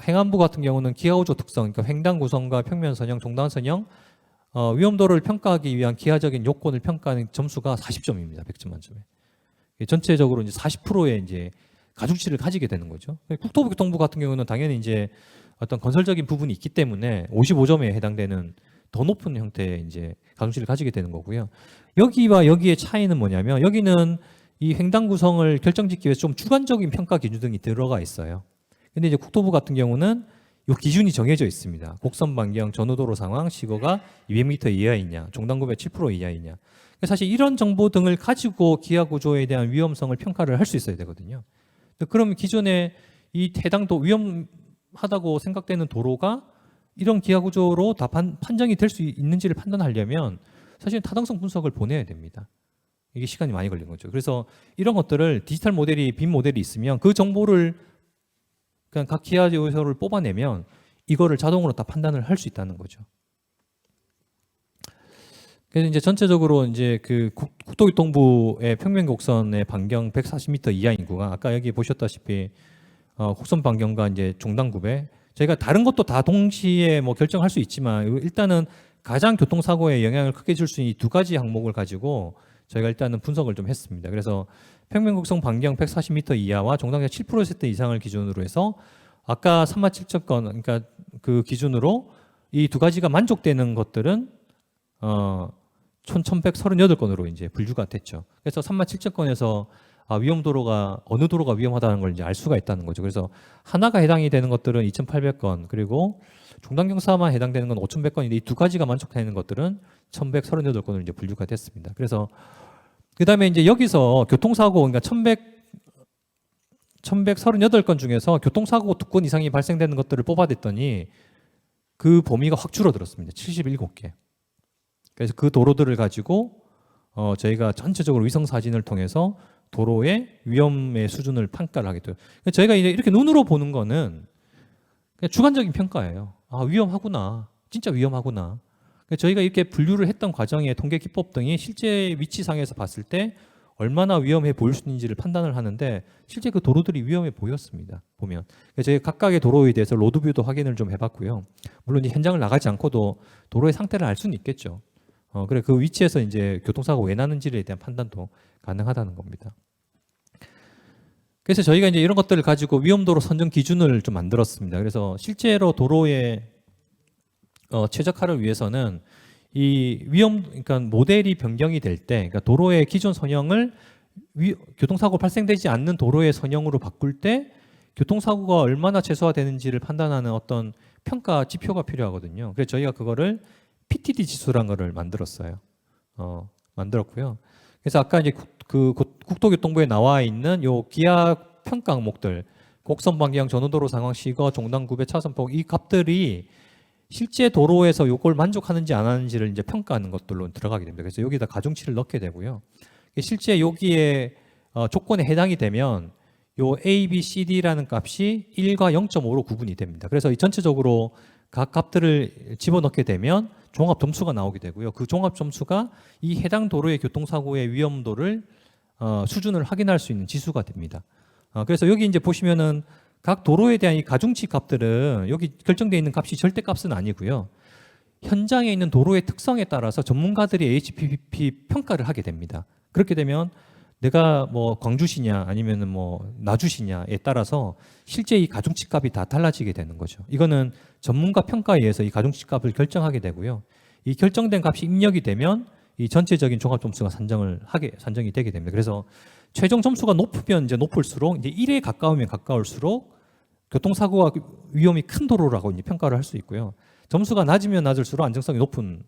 행안부 같은 경우는 기하 구조 특성, 그러니까 횡단 구성과 평면 선형, 종단 선형, 위험도를 평가하기 위한 기하적인 요건을 평가하는 점수가 40점입니다. 100점 만점에. 전체적으로 이제 40%의 이제 가중치를 가지게 되는 거죠. 국토교통부 같은 경우는 당연히 이제 어떤 건설적인 부분이 있기 때문에 55점에 해당되는 더 높은 형태의 이제 가중치를 가지게 되는 거고요. 여기와 여기의 차이는 뭐냐면 여기는 이 횡단 구성을 결정짓기 위해서 좀 주관적인 평가 기준 등이 들어가 있어요. 근데 이제 국토부 같은 경우는 이 기준이 정해져 있습니다. 곡선 반경, 전후도로 상황, 시거가 200m 이하이냐, 종단구배 7% 이하이냐. 사실 이런 정보 등을 가지고 기하 구조에 대한 위험성을 평가를 할 수 있어야 되거든요. 그럼 기존에 이 해당도 위험하다고 생각되는 도로가 이런 기하 구조로 다 판정이 될 수 있는지를 판단하려면 사실 타당성 분석을 보내야 됩니다. 이게 시간이 많이 걸리는 거죠. 그래서 이런 것들을 디지털 모델이 빔 모델이 있으면 그 정보를 그냥 각 기하 요소를 뽑아내면 이거를 자동으로 다 판단을 할 수 있다는 거죠. 그래서 이제 전체적으로 이제 그 국토교통부의 평면 곡선의 반경 140m 이하인 구간, 아까 여기 보셨다시피 곡선 반경과 이제 종단 구배, 저희가 다른 것도 다 동시에 뭐 결정할 수 있지만 일단은 가장 교통사고에 영향을 크게 줄 수 있는 이 두 가지 항목을 가지고 저희가 일단은 분석을 좀 했습니다. 그래서 평면 곡선 반경 140m 이하와 종단가 7% 이상을 기준으로 해서 아까 37,000건, 그러니까 그 기준으로 이 두 가지가 만족되는 것들은 1,138건으로 이제 분류가 됐죠. 그래서 37,000건에서 위험도로가 어느 도로가 위험하다는 걸 이제 알 수가 있다는 거죠. 그래서 하나가 해당이 되는 것들은 2,800건, 그리고 종단경사만 해당되는 건 5,100건인데 이 두 가지가 만족되는 것들은 1,138건으로 이제 분류가 됐습니다. 그래서 그다음에 이제 여기서 교통사고, 그러니까 1,138건 중에서 교통사고 2건 이상이 발생되는 것들을 뽑아냈더니 그 범위가 확 줄어들었습니다. 77개. 그래서 그 도로들을 가지고 저희가 전체적으로 위성 사진을 통해서 도로의 위험의 수준을 평가를 하게 돼요. 저희가 이제 이렇게 눈으로 보는 거는 그냥 주관적인 평가예요. 위험하구나, 진짜 위험하구나. 저희가 이렇게 분류를 했던 과정의 통계 기법 등이 실제 위치상에서 봤을 때 얼마나 위험해 보일 수 있는지를 판단을 하는데 실제 그 도로들이 위험해 보였습니다. 보면 저희 각각의 도로에 대해서 로드뷰도 확인을 좀 해봤고요. 물론 이제 현장을 나가지 않고도 도로의 상태를 알 수는 있겠죠. 그래 그 위치에서 이제 교통사고 왜 나는지에 대한 판단도 가능하다는 겁니다. 그래서 저희가 이제 이런 것들을 가지고 위험도로 선정 기준을 좀 만들었습니다. 그래서 실제로 도로의 최적화를 위해서는 이 그러니까 모델이 변경이 될 때, 그러니까 도로의 기존 선형을 교통사고 발생되지 않는 도로의 선형으로 바꿀 때 교통사고가 얼마나 최소화되는지를 판단하는 어떤 평가 지표가 필요하거든요. 그래서 저희가 그거를 PTD 지수라는 거를 만들었어요. 만들었고요. 그래서 아까 이제 국토교통부에 나와 있는 요 기하 평가 항목들, 곡선 방향, 전후도로 상황, 시거, 종단 구배, 차선폭 이 값들이 실제 도로에서 요걸 만족하는지 안 하는지를 이제 평가하는 것들로 들어가게 됩니다. 그래서 여기다 가중치를 넣게 되고요. 실제 여기에 조건에 해당이 되면 요 A, B, C, D라는 값이 1과 0.5로 구분이 됩니다. 그래서 이 전체적으로 각 값들을 집어넣게 되면 종합 점수가 나오게 되고요. 그 종합 점수가 이 해당 도로의 교통사고의 위험도를 수준을 확인할 수 있는 지수가 됩니다. 그래서 여기 이제 보시면은 각 도로에 대한 이 가중치 값들은 여기 결정되어 있는 값이 절대값은 아니고요. 현장에 있는 도로의 특성에 따라서 전문가들이 HPP 평가를 하게 됩니다. 그렇게 되면 내가 뭐 광주시냐 아니면은 뭐 나주시냐에 따라서 실제 이 가중치 값이 다 달라지게 되는 거죠. 이거는 전문가 평가에 의해서 이 가중치 값을 결정하게 되고요. 이 결정된 값이 입력이 되면 이 전체적인 종합 점수가 산정이 되게 됩니다. 그래서 최종 점수가 높으면 이제 높을수록 이제 1에 가까우면 가까울수록 교통사고가 위험이 큰 도로라고 이제 평가를 할 수 있고요. 점수가 낮으면 낮을수록 안정성이 높은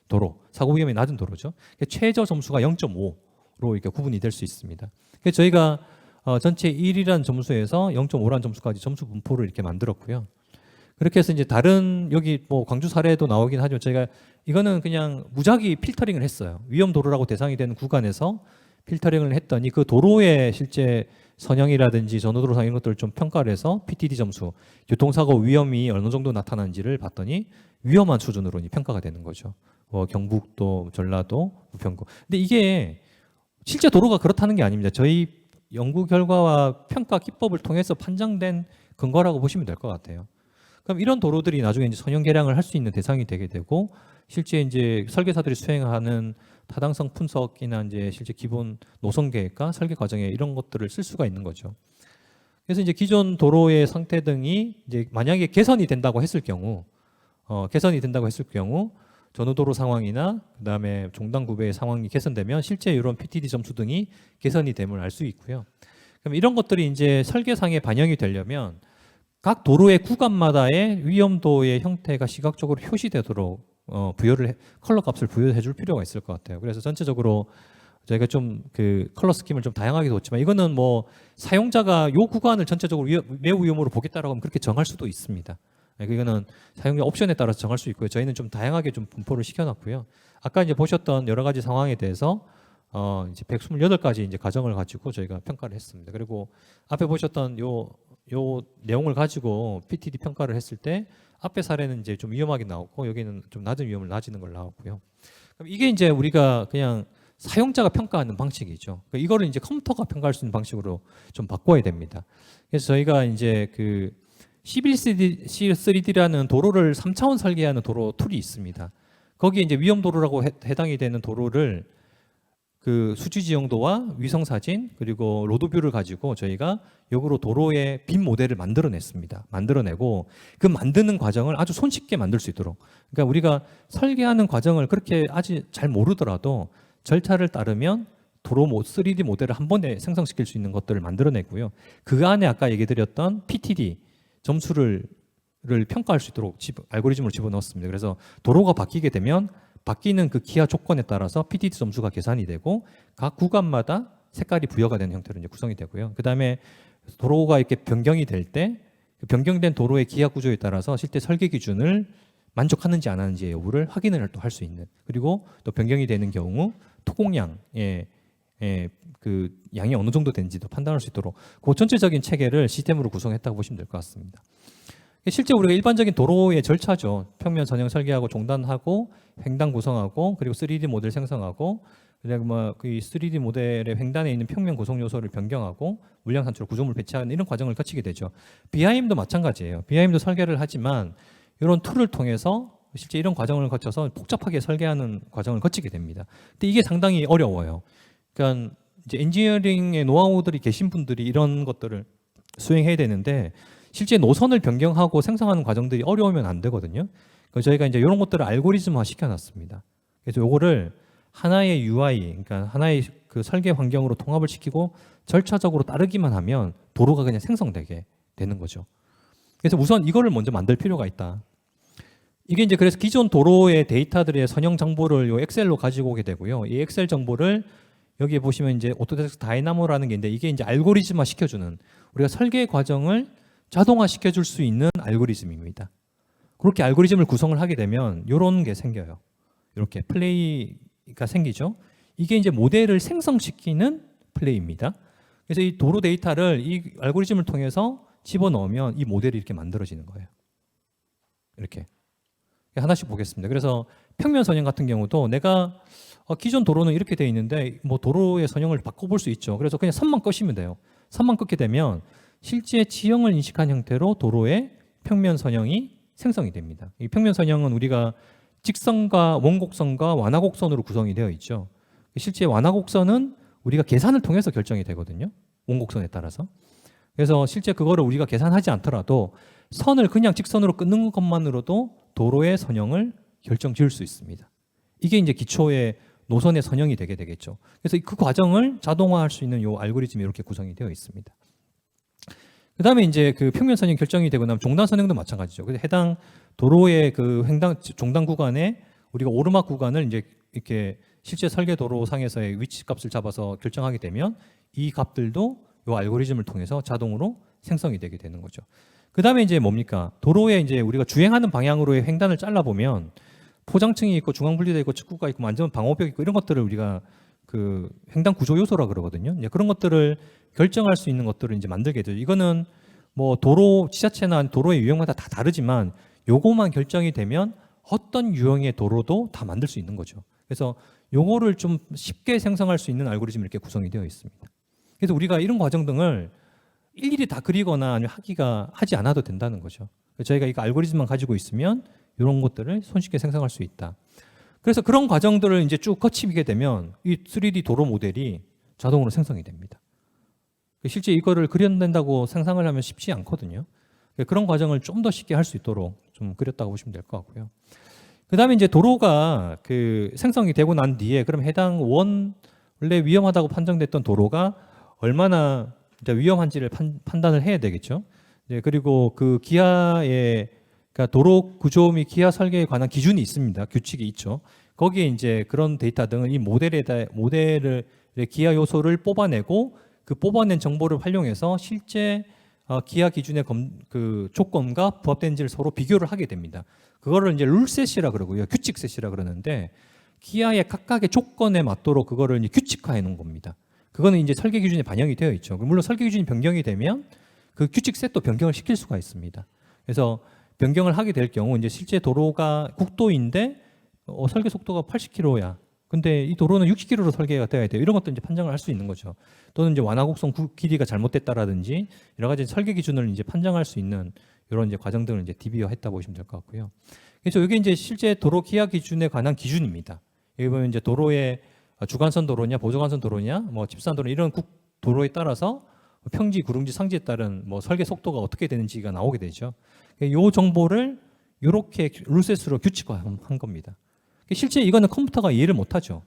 도로, 사고 위험이 낮은 도로죠. 최저 점수가 0.5로 이렇게 구분이 될 수 있습니다. 그래서 저희가 전체 1이라는 점수에서 0.5라는 점수까지 점수 분포를 이렇게 만들었고요. 그렇게 해서 이제 다른 여기 뭐 광주 사례도 나오긴 하죠. 저희가 이거는 그냥 무작위 필터링을 했어요. 위험 도로라고 대상이 되는 구간에서 필터링을 했더니 그 도로의 실제 선형이라든지 전후도로상 이런 것들을 좀 평가를 해서 PTD 점수, 교통사고 위험이 어느 정도 나타나는지를 봤더니 위험한 수준으로 평가가 되는 거죠. 경북도, 전라도, 부평구. 근데 이게 실제 도로가 그렇다는 게 아닙니다. 저희 연구 결과와 평가 기법을 통해서 판정된 근거라고 보시면 될 것 같아요. 그럼 이런 도로들이 나중에 이제 선형 계량을 할 수 있는 대상이 되게 되고 실제 이제 설계사들이 수행하는 타당성 분석이나 이제 실제 기본 노선 계획과 설계 과정에 이런 것들을 쓸 수가 있는 거죠. 그래서 이제 기존 도로의 상태 등이 이제 만약에 개선이 된다고 했을 경우, 전후도로 상황이나 그다음에 종단 구배의 상황이 개선되면 실제 이런 PTD 점수 등이 개선이 됨을 알 수 있고요. 그럼 이런 것들이 이제 설계상에 반영이 되려면 각 도로의 구간마다의 위험도의 형태가 시각적으로 표시되도록 컬러 값을 부여해 줄 필요가 있을 것 같아요. 그래서 전체적으로 저희가 좀 그 컬러 스킴을 좀 다양하게 뒀지만 이거는 뭐 사용자가 요 구간을 전체적으로 매우 위험으로 보겠다라고 하면 그렇게 정할 수도 있습니다. 이거는 사용자 옵션에 따라서 정할 수 있고요. 저희는 좀 다양하게 좀 분포를 시켜놨고요. 아까 이제 보셨던 여러 가지 상황에 대해서 이제 128가지 이제 가정을 가지고 저희가 평가를 했습니다. 그리고 앞에 보셨던 요 내용을 가지고 PTD 평가를 했을 때 앞에 사례는 이제 좀 위험하게 나왔고 여기는 좀 낮은 위험을 낮이는 걸 나왔고요. 그럼 이게 이제 우리가 그냥 사용자가 평가하는 방식이죠. 그러니까 이거를 이제 컴퓨터가 평가할 수 있는 방식으로 좀 바꿔야 됩니다. 그래서 저희가 이제 그 C3D라는 도로를 3차원 설계하는 도로 툴이 있습니다. 거기에 이제 위험 도로라고 해당이 되는 도로를 그 수지 지형도와 위성 사진 그리고 로드뷰를 가지고 저희가 역으로 도로의 빔 모델을 만들어내고 그 만드는 과정을 아주 손쉽게 만들 수 있도록, 그러니까 우리가 설계하는 과정을 그렇게 아주 잘 모르더라도 절차를 따르면 도로 3D 모델을 한 번에 생성시킬 수 있는 것들을 만들어내고요. 그 안에 아까 얘기 드렸던 PTD 점수를 평가할 수 있도록 알고리즘을 집어넣었습니다. 그래서 도로가 바뀌게 되면 바뀌는 그 기하 조건에 따라서 PTD 점수가 계산이 되고 각 구간마다 색깔이 부여가 되는 형태로 이제 구성이 되고요. 그 다음에 도로가 이렇게 변경이 될 때 변경된 도로의 기하 구조에 따라서 실제 설계 기준을 만족하는지 안 하는지의 여부를 확인을 또 할 수 있는, 그리고 또 변경이 되는 경우 토공량의 그 양이 어느 정도 되는지도 판단할 수 있도록 그 전체적인 체계를 시스템으로 구성했다고 보시면 될 것 같습니다. 실제 우리가 일반적인 도로의 절차죠. 평면 선형 설계하고 종단하고 횡단 구성하고 그리고 3D 모델 생성하고 그리고 뭐그 3D 모델의 횡단에 있는 평면 구성 요소를 변경하고 물량 산출로 구조물 배치하는 이런 과정을 거치게 되죠. BIM도 마찬가지예요. BIM도 설계를 하지만 이런 툴을 통해서 실제 이런 과정을 거쳐서 복잡하게 설계하는 과정을 거치게 됩니다. 근데 이게 상당히 어려워요. 그러니까 이제 엔지니어링의 노하우들이 계신 분들이 이런 것들을 수행해야 되는데 실제 노선을 변경하고 생성하는 과정들이 어려우면 안 되거든요. 그래서 저희가 이제 이런 것들을 알고리즘화 시켜놨습니다. 그래서 요거를 하나의 UI, 그러니까 하나의 그 설계 환경으로 통합을 시키고 절차적으로 따르기만 하면 도로가 그냥 생성되게 되는 거죠. 그래서 우선 이거를 먼저 만들 필요가 있다. 이게 이제 그래서 기존 도로의 데이터들의 선형 정보를 요 엑셀로 가지고 오게 되고요. 이 엑셀 정보를 여기에 보시면 이제 오토데스크 다이나모라는 게 있는데 이게 이제 알고리즘화 시켜주는 우리가 설계 과정을 자동화 시켜줄 수 있는 알고리즘입니다. 그렇게 알고리즘을 구성을 하게 되면 이런 게 생겨요. 이렇게 플레이가 생기죠. 이게 이제 모델을 생성시키는 플레이입니다. 그래서 이 도로 데이터를 이 알고리즘을 통해서 집어넣으면 이 모델이 이렇게 만들어지는 거예요. 이렇게. 하나씩 보겠습니다. 그래서 평면 선형 같은 경우도 내가 기존 도로는 이렇게 돼 있는데 뭐 도로의 선형을 바꿔볼 수 있죠. 그래서 그냥 선만 끄시면 돼요. 선만 끄게 되면 실제 지형을 인식한 형태로 도로의 평면 선형이 생성이 됩니다. 이 평면 선형은 우리가 직선과 원곡선과 완화곡선으로 구성이 되어 있죠. 실제 완화곡선은 우리가 계산을 통해서 결정이 되거든요. 원곡선에 따라서. 그래서 실제 그거를 우리가 계산하지 않더라도 선을 그냥 직선으로 끊는 것만으로도 도로의 선형을 결정 지을 수 있습니다. 이게 이제 기초의 노선의 선형이 되게 되겠죠. 그래서 그 과정을 자동화할 수 있는 이 알고리즘이 이렇게 구성이 되어 있습니다. 그 다음에 이제 그 평면 선형 결정이 되고 나면 종단 선형도 마찬가지죠. 그래서 해당 도로의 그 종단 구간에 우리가 오르막 구간을 이제 이렇게 실제 설계 도로상에서의 위치 값을 잡아서 결정하게 되면 이 값들도 이 알고리즘을 통해서 자동으로 생성이 되게 되는 거죠. 그 다음에 이제 뭡니까? 도로에 이제 우리가 주행하는 방향으로의 횡단을 잘라보면 포장층이 있고 중앙분리대 있고 측구가 있고 완전 방호벽 있고 이런 것들을 우리가 그 횡단 구조 요소라 그러거든요. 이제 그런 것들을 결정할 수 있는 것들을 이제 만들게 되죠. 이거는 뭐 도로 지자체나 도로의 유형마다 다 다르지만 요거만 결정이 되면 어떤 유형의 도로도 다 만들 수 있는 거죠. 그래서 요거를 좀 쉽게 생성할 수 있는 알고리즘이 이렇게 구성이 되어 있습니다. 그래서 우리가 이런 과정 등을 일일이 다 그리거나 아니면 하지 않아도 된다는 거죠. 저희가 이거 알고리즘만 가지고 있으면 이런 것들을 손쉽게 생성할 수 있다. 그래서 그런 과정들을 이제 쭉 거치게 되면 이 3D 도로 모델이 자동으로 생성이 됩니다. 실제 이거를 그려낸다고 상상을 하면 쉽지 않거든요. 그런 과정을 좀 더 쉽게 할 수 있도록 좀 그렸다고 보시면 될 것 같고요. 그 다음에 이제 도로가 그 생성이 되고 난 뒤에 그럼 해당 원래 위험하다고 판정됐던 도로가 얼마나 위험한지를 판단을 해야 되겠죠. 그리고 그 기아의 그러니까 도로 구조 및 기아 설계에 관한 기준이 있습니다. 규칙이 있죠. 거기에 이제 그런 데이터 등을 이 모델의 기아 요소를 뽑아내고 그 뽑아낸 정보를 활용해서 실제 기아 기준의 그 조건과 부합되는지를 서로 비교를 하게 됩니다. 그거를 이제 룰셋이라 그러고요. 규칙셋이라 그러는데 기아의 각각의 조건에 맞도록 그거를 이제 규칙화해 놓은 겁니다. 그거는 이제 설계 기준에 반영이 되어 있죠. 물론 설계 기준이 변경이 되면 그 규칙셋도 변경을 시킬 수가 있습니다. 그래서 변경을 하게 될 경우 이제 실제 도로가 국도인데 설계 속도가 80km야. 근데 이 도로는 60km로 설계가 되어야 돼요. 이런 것도 이제 판정을 할 수 있는 거죠. 또는 이제 완화곡선 길이가 잘못됐다라든지 여러 가지 설계 기준을 이제 판정할 수 있는 이런 이제 과정 등을 이제 DB화했다 보시면 될 것 같고요. 그래서 이게 이제 실제 도로 기하 기준에 관한 기준입니다. 여기 보면 이제 도로의 주간선 도로냐, 보조간선 도로냐, 뭐 집산 도로 이런 도로에 따라서 평지, 구릉지, 상지에 따른 뭐 설계 속도가 어떻게 되는지가 나오게 되죠. 이 정보를 이렇게 룰셋으로 규칙화한 겁니다. 실제 이거는 컴퓨터가 이해를 못하죠.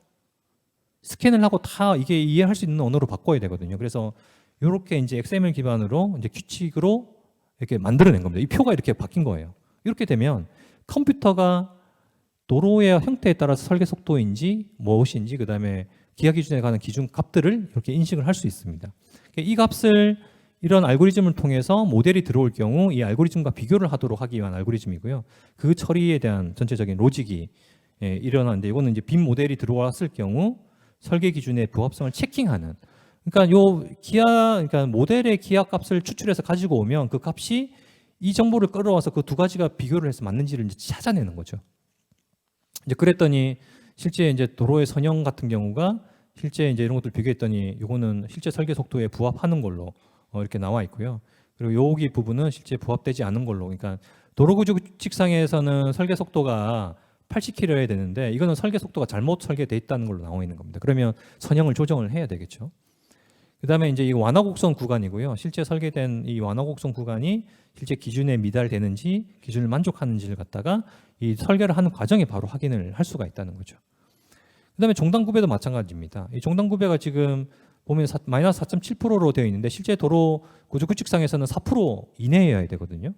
스캔을 하고 다 이게 이해할 수 있는 언어로 바꿔야 되거든요. 그래서 이렇게 이제 XML 기반으로 이제 규칙으로 이렇게 만들어낸 겁니다. 이 표가 이렇게 바뀐 거예요. 이렇게 되면 컴퓨터가 도로의 형태에 따라서 설계 속도인지 무엇인지 그다음에 기하 기준에 관한 기준 값들을 이렇게 인식을 할 수 있습니다. 이 값을 이런 알고리즘을 통해서 모델이 들어올 경우 이 알고리즘과 비교를 하도록 하기 위한 알고리즘이고요. 그 처리에 대한 전체적인 로직이 일어나는데 이거는 이제 빈 모델이 들어왔을 경우 설계 기준의 부합성을 체킹하는. 그러니까 그러니까 모델의 기하 값을 추출해서 가지고 오면 그 값이 이 정보를 끌어와서 그 두 가지가 비교를 해서 맞는지를 이제 찾아내는 거죠. 이제 그랬더니 실제 이제 도로의 선형 같은 경우가 실제 이제 이런 것들 비교했더니 요거는 실제 설계 속도에 부합하는 걸로 이렇게 나와 있고요. 그리고 여기 부분은 실제 부합되지 않은 걸로. 그러니까 도로구조칙상에서는 설계 속도가 80km여야 되는데 이거는 설계 속도가 잘못 설계돼 있다는 걸로 나와 있는 겁니다. 그러면 선형을 조정을 해야 되겠죠. 그다음에 이제 이 완화곡선 구간이고요. 실제 설계된 이 완화곡선 구간이 실제 기준에 미달되는지 기준을 만족하는지를 갖다가 이 설계를 하는 과정에 바로 확인을 할 수가 있다는 거죠. 그다음에 종단구배도 마찬가지입니다. 이 종단구배가 지금 보면 마이너스 4.7%로 되어 있는데 실제 도로 구조규칙상에서는 4% 이내여야 되거든요.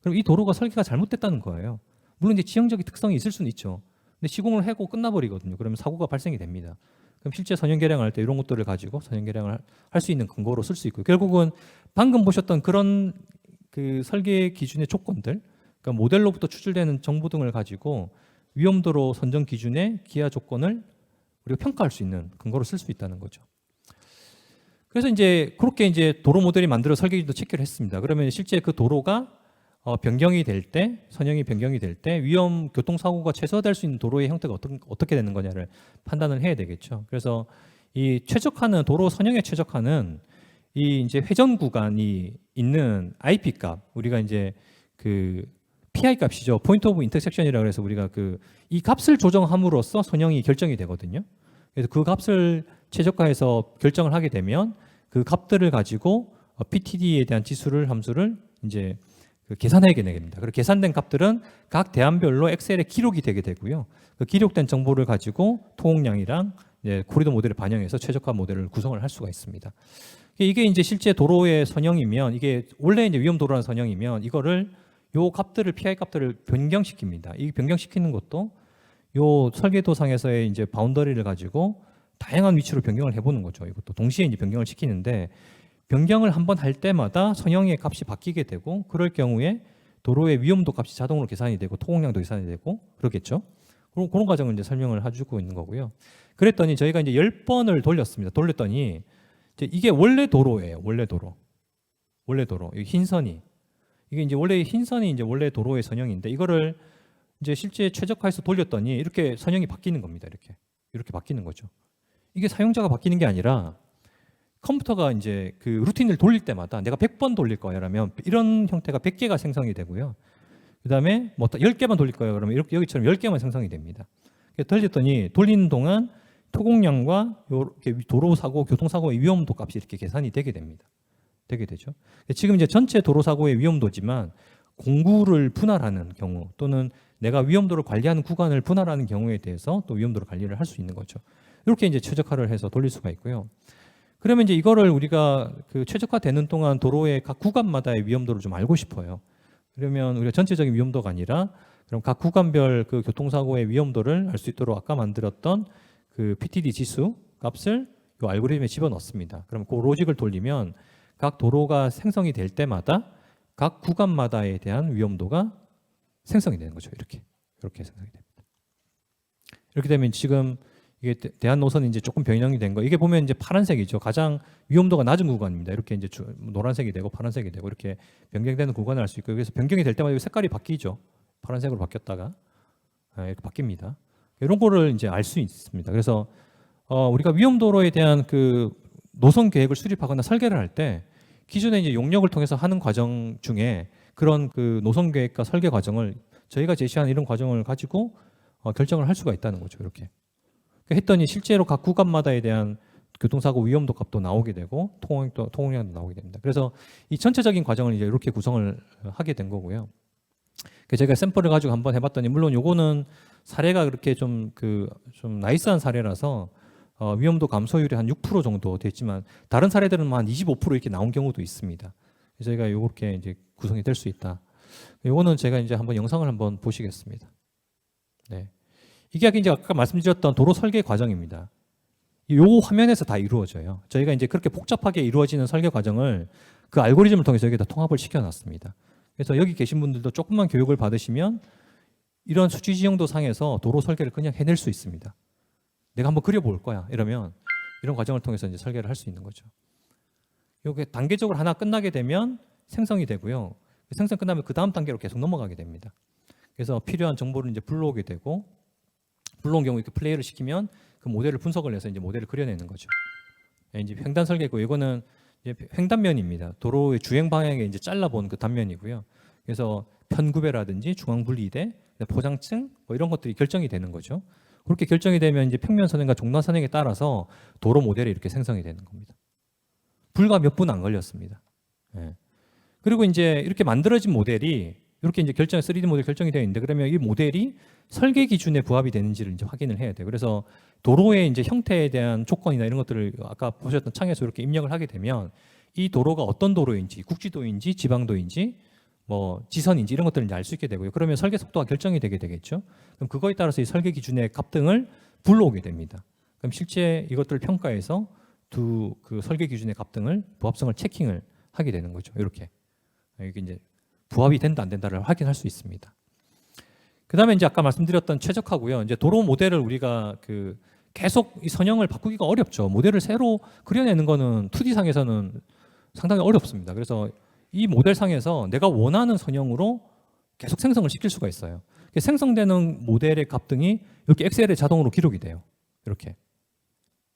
그럼 이 도로가 설계가 잘못됐다는 거예요. 물론 이제 지형적인 특성이 있을 수는 있죠. 근데 시공을 하고 끝나버리거든요. 그러면 사고가 발생이 됩니다. 그럼 실제 선형 계량할 때 이런 것들을 가지고 선형 계량을 할 수 있는 근거로 쓸 수 있고요. 결국은 방금 보셨던 그런 그 설계 기준의 조건들, 그러니까 모델로부터 추출되는 정보 등을 가지고 위험도로 선정 기준의 기하 조건을 우리가 평가할 수 있는 근거로 쓸 수 있다는 거죠. 그래서 이제 그렇게 이제 도로 모델이 만들어 설계 기준도 체크를 했습니다. 그러면 실제 그 도로가 변경이 될 때, 선형이 변경이 될 때 위험 교통사고가 최소화될 수 있는 도로의 형태가 어떻게 되는 거냐를 판단을 해야 되겠죠. 그래서 이 최적화는 도로 선형에 최적화는 이 이제 회전 구간이 있는 IP 값, 우리가 이제 그 PI 값이죠. 포인트 오브 인터섹션이라고 해서 우리가 그 이 값을 조정함으로써 선형이 결정이 되거든요. 그래서 그 값을 최적화해서 결정을 하게 되면 그 값들을 가지고 PTD에 대한 지수를 함수를 이제 계산하게 됩니다. 그리고 계산된 값들은 각 대안별로 엑셀에 기록이 되게 되고요. 그 기록된 정보를 가지고 통용량이랑 코리도 모델을 반영해서 최적화 모델을 구성을 할 수가 있습니다. 이게 이제 실제 도로의 선형이면 이게 원래 이제 위험 도로라는 선형이면 이거를 요 값들을 PI 값들을 변경시킵니다. 이 변경시키는 것도 요 설계도상에서의 이제 바운더리를 가지고 다양한 위치로 변경을 해보는 거죠. 이것도 동시에 이제 변경을 시키는데 변경을 한번 할 때마다 선형의 값이 바뀌게 되고 그럴 경우에 도로의 위험도 값이 자동으로 계산이 되고 토공량도 계산이 되고 그렇겠죠. 그런 과정을 이제 설명을 해주고 있는 거고요. 그랬더니 저희가 이제 10번을 돌렸습니다. 돌렸더니 이제 이게 원래 도로예요. 원래 도로. 이 흰선이. 이게 이제 원래 흰선이 이제 원래 도로의 선형인데 이거를 이제 실제 최적화해서 돌렸더니 이렇게 선형이 바뀌는 겁니다. 이렇게 바뀌는 거죠. 이게 사용자가 바뀌는 게 아니라 컴퓨터가 이제 그 루틴을 돌릴 때마다 내가 100번 돌릴 거야 라면 이런 형태가 100개가 생성이 되고요. 그다음에 뭐 10개만 돌릴 거예요. 그러면 이렇게 여기처럼 10개만 생성이 됩니다. 돌렸더니 돌리는 동안 토공량과 이렇게 도로 사고, 교통 사고의 위험도 값이 이렇게 계산이 되게 됩니다. 되게 되죠. 지금 이제 전체 도로 사고의 위험도지만 공구를 분할하는 경우 또는 내가 위험도를 관리하는 구간을 분할하는 경우에 대해서 또 위험도를 관리를 할 수 있는 거죠. 이렇게 이제 최적화를 해서 돌릴 수가 있고요. 그러면 이제 이거를 우리가 그 최적화되는 동안 도로의 각 구간마다의 위험도를 좀 알고 싶어요. 그러면 우리가 전체적인 위험도가 아니라 그럼 각 구간별 그 교통사고의 위험도를 알 수 있도록 아까 만들었던 그 PTD 지수 값을 이 알고리즘에 집어넣습니다. 그럼 그 로직을 돌리면 각 도로가 생성이 될 때마다 각 구간마다에 대한 위험도가 생성이 되는 거죠. 이렇게 생성이 됩니다. 이렇게 되면 지금 이게 대한 노선이 이제 조금 변형이 된 거. 이게 보면 이제 파란색이죠. 가장 위험도가 낮은 구간입니다. 이렇게 이제 노란색이 되고 파란색이 되고 이렇게 변경되는 구간을 알 수 있고 그래서 변경이 될 때마다 색깔이 바뀌죠. 파란색으로 바뀌었다가 이렇게 바뀝니다. 이런 거를 이제 알 수 있습니다. 그래서 우리가 위험도로에 대한 그 노선 계획을 수립하거나 설계를 할 때 기존의 이제 용역을 통해서 하는 과정 중에 그런 그 노선 계획과 설계 과정을 저희가 제시한 이런 과정을 가지고 결정을 할 수가 있다는 거죠. 이렇게 했더니 실제로 각 구간마다에 대한 교통사고 위험도 값도 나오게 되고 통행량도 나오게 됩니다. 그래서 이 전체적인 과정을 이제 이렇게 구성을 하게 된 거고요. 제가 샘플을 가지고 한번 해봤더니 물론 요거는 사례가 그렇게 좀 나이스한 사례라서 위험도 감소율이 한 6% 정도 됐지만 다른 사례들은 한 25% 이렇게 나온 경우도 있습니다. 그래서 저희가 요렇게 이제 구성이 될 수 있다. 요거는 제가 이제 한번 영상을 한번 보시겠습니다. 네. 이게 이제 아까 말씀드렸던 도로 설계 과정입니다. 요 화면에서 다 이루어져요. 저희가 이제 그렇게 복잡하게 이루어지는 설계 과정을 그 알고리즘을 통해서 여기다 통합을 시켜놨습니다. 그래서 여기 계신 분들도 조금만 교육을 받으시면 이런 수치 지형도 상에서 도로 설계를 그냥 해낼 수 있습니다. 내가 한번 그려볼 거야 이러면 이런 과정을 통해서 이제 설계를 할 수 있는 거죠. 이게 단계적으로 하나 끝나게 되면 생성이 되고요. 생성 끝나면 그 다음 단계로 계속 넘어가게 됩니다. 그래서 필요한 정보를 이제 불러오게 되고 불러온 경우 이렇게 플레이를 시키면 그 모델을 분석을 해서 이제 모델을 그려내는 거죠. 이제 횡단 설계고 이거는 이제 횡단면입니다. 도로의 주행 방향에 이제 잘라본 그 단면이고요. 그래서 편구배라든지 중앙 분리대, 포장층 뭐 이런 것들이 결정이 되는 거죠. 그렇게 결정이 되면 이제 평면 선행과 종단 선행에 따라서 도로 모델이 이렇게 생성이 되는 겁니다. 불과 몇 분 안 걸렸습니다. 예. 그리고 이제 이렇게 만들어진 모델이 이렇게 이제 3D 모델 결정이 되어 있는데 그러면 이 모델이 설계 기준에 부합이 되는지를 이제 확인을 해야 돼요. 그래서 도로의 이제 형태에 대한 조건이나 이런 것들을 아까 보셨던 창에서 이렇게 입력을 하게 되면 이 도로가 어떤 도로인지, 국지도인지, 지방도인지, 뭐 지선인지 이런 것들을 이제 알 수 있게 되고요. 그러면 설계 속도가 결정이 되게 되겠죠. 그럼 그거에 따라서 이 설계 기준의 값 등을 불러오게 됩니다. 그럼 실제 이것들을 평가해서 두 그 설계 기준의 값 등을 부합성을 체킹을 하게 되는 거죠. 이렇게 이게 이제 부합이 된다 안 된다를 확인할 수 있습니다. 그다음에 이제 아까 말씀드렸던 최적화고요. 이제 도로 모델을 우리가 그 계속 이 선형을 바꾸기가 어렵죠. 모델을 새로 그려내는 거는 2D 상에서는 상당히 어렵습니다. 그래서 이 모델상에서 내가 원하는 선형으로 계속 생성을 시킬 수가 있어요. 생성되는 모델의 값 등이 이렇게 엑셀에 자동으로 기록이 돼요. 이렇게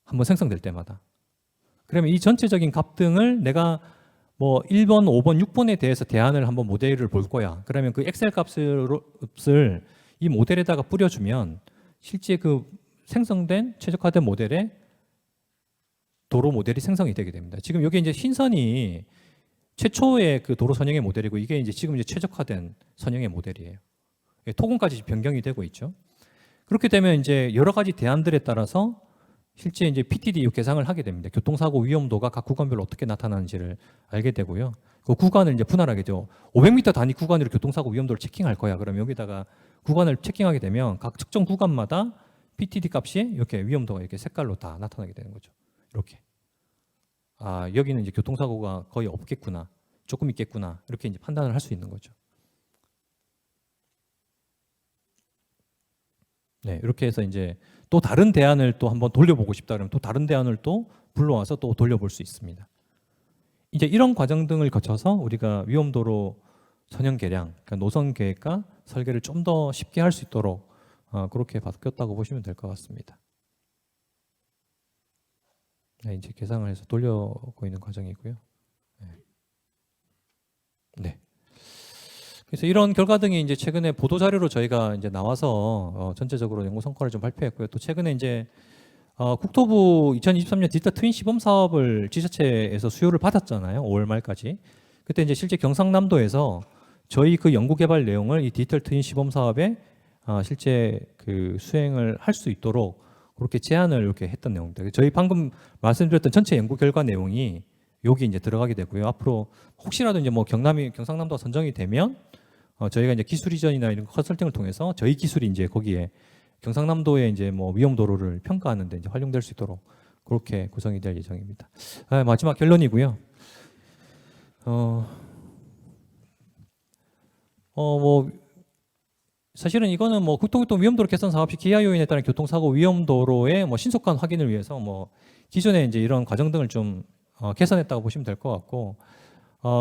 한번 생성될 때마다. 그러면 이 전체적인 값 등을 내가 뭐 1번, 5번, 6번에 대해서 대안을 한번 모델을 볼 거야. 그러면 그 엑셀 값을 이 모델에다가 뿌려주면 실제 그 생성된 최적화된 모델에 도로 모델이 생성이 되게 됩니다. 지금 여기 이제 흰 선이 최초의 그 도로 선형의 모델이고 이게 이제 지금 이제 최적화된 선형의 모델이에요. 토근까지 변경이 되고 있죠. 그렇게 되면 이제 여러 가지 대안들에 따라서 실제 이제 PTD 계상을 하게 됩니다. 교통사고 위험도가 각 구간별로 어떻게 나타나는지를 알게 되고요. 그 구간을 이제 분할하게 되죠. 500m 단위 구간으로 교통사고 위험도를 체킹할 거야. 그러면 여기다가 구간을 체킹하게 되면 각 특정 구간마다 PTD 값이 이렇게 위험도가 이렇게 색깔로 다 나타나게 되는 거죠. 이렇게. 아, 여기는 이제 교통사고가 거의 없겠구나. 조금 있겠구나. 이렇게 이제 판단을 할 수 있는 거죠. 네, 이렇게 해서 이제 또 다른 대안을 또 한번 돌려보고 싶다 그러면 또 다른 대안을 또 불러와서 또 돌려볼 수 있습니다. 이제 이런 과정 등을 거쳐서 우리가 위험도로 선형 계량, 그러니까 노선 계획과 설계를 좀 더 쉽게 할 수 있도록 그렇게 바뀌었다고 보시면 될 것 같습니다. 네, 이제 계상을 해서 돌려고 있는 과정이고요. 네. 네. 그래서 이런 결과 등이 이제 최근에 보도 자료로 저희가 이제 나와서 전체적으로 연구 성과를 좀 발표했고요. 또 최근에 이제 국토부 2023년 디지털 트윈 시범 사업을 지자체에서 수요를 받았잖아요. 5월 말까지. 그때 이제 실제 경상남도에서 저희 그 연구 개발 내용을 이 디지털 트윈 시범 사업에 실제 그 수행을 할 수 있도록 그렇게 제안을 이렇게 했던 내용입니다. 저희 방금 말씀드렸던 전체 연구 결과 내용이 여기 이제 들어가게 되고요. 앞으로 혹시라도 이제 뭐 경상남도가 선정이 되면 저희가 이제 기술 이전이나 이런 컨설팅을 통해서 저희 기술이 이제 거기에 경상남도의 이제 뭐 위험 도로를 평가하는데 이제 활용될 수 있도록 그렇게 구성이 될 예정입니다. 마지막 결론이고요. 뭐 사실은 이거는 뭐 국토교통 위험도로 개선 사업 시 기하 요인에 따른 교통사고 위험도로의 뭐 신속한 확인을 위해서 뭐 기존에 이제 이런 과정 등을 좀 개선했다고 보시면 될 것 같고,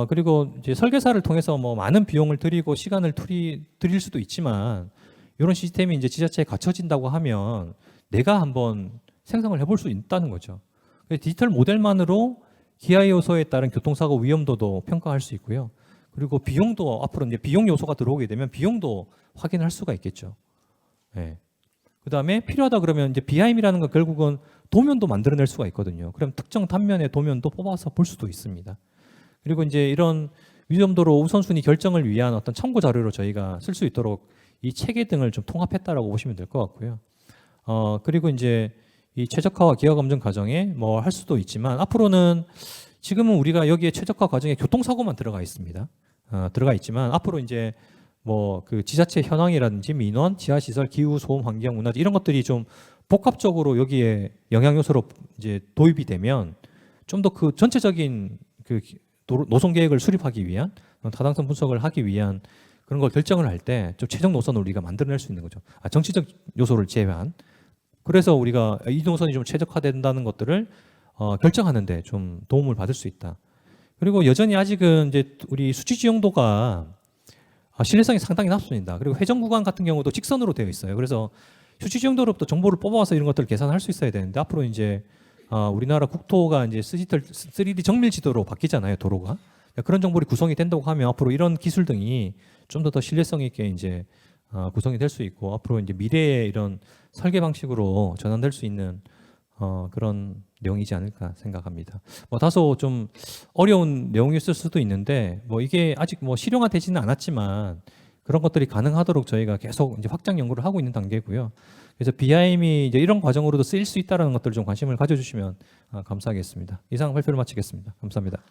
그리고 이제 설계사를 통해서 뭐 많은 비용을 들이고 시간을 들일 수도 있지만 이런 시스템이 이제 지자체에 갖춰진다고 하면 내가 한번 생성을 해볼 수 있다는 거죠. 디지털 모델만으로 기하 요소에 따른 교통사고 위험도도 평가할 수 있고요. 그리고 비용도 앞으로 이제 비용 요소가 들어오게 되면 비용도 확인할 수가 있겠죠. 네. 그다음에 필요하다 그러면 이제 BIM이라는 건 결국은 도면도 만들어낼 수가 있거든요. 그럼 특정 단면의 도면도 뽑아서 볼 수도 있습니다. 그리고 이제 이런 위험도로 우선순위 결정을 위한 어떤 참고 자료로 저희가 쓸 수 있도록 이 체계 등을 좀 통합했다라고 보시면 될 것 같고요. 그리고 이제 이 최적화와 기하 검증 과정에 뭐 할 수도 있지만 앞으로는 지금은 우리가 여기에 최적화 과정에 교통사고만 들어가 있습니다. 들어가 있지만 앞으로 이제 뭐 그 지자체 현황이라든지 민원, 지하시설, 기후, 소음, 환경, 문화재 이런 것들이 좀 복합적으로 여기에 영향 요소로 이제 도입이 되면 좀 더 그 전체적인 그 노선 계획을 수립하기 위한 타당성 분석을 하기 위한 그런 걸 결정을 할 때 좀 최종 노선을 우리가 만들어낼 수 있는 거죠. 정치적 요소를 제외한. 그래서 우리가 이 노선이 좀 최적화된다는 것들을 결정하는데 좀 도움을 받을 수 있다. 그리고 여전히 아직은 이제 우리 수치 지형도가 신뢰성이 상당히 낮습니다. 그리고 회전 구간 같은 경우도 직선으로 되어 있어요. 그래서 휴지 정도로부터 정보를 뽑아와서 이런 것들을 계산할 수 있어야 되는데 앞으로 이제 우리나라 국토가 이제 3D 정밀 지도로 바뀌잖아요, 도로가. 그런 정보를 구성이 된다고 하면 앞으로 이런 기술 등이 좀 더 신뢰성 있게 이제 구성이 될 수 있고 앞으로 이제 미래의 이런 설계 방식으로 전환될 수 있는 그런 내용이지 않을까 생각합니다. 뭐 다소 좀 어려운 내용이었을 수도 있는데 뭐 이게 아직 뭐 실용화되지는 않았지만 그런 것들이 가능하도록 저희가 계속 이제 확장 연구를 하고 있는 단계고요. 그래서 BIM이 이제 이런 과정으로도 쓰일 수 있다는 것들 좀 관심을 가져주시면 감사하겠습니다. 이상 발표를 마치겠습니다. 감사합니다.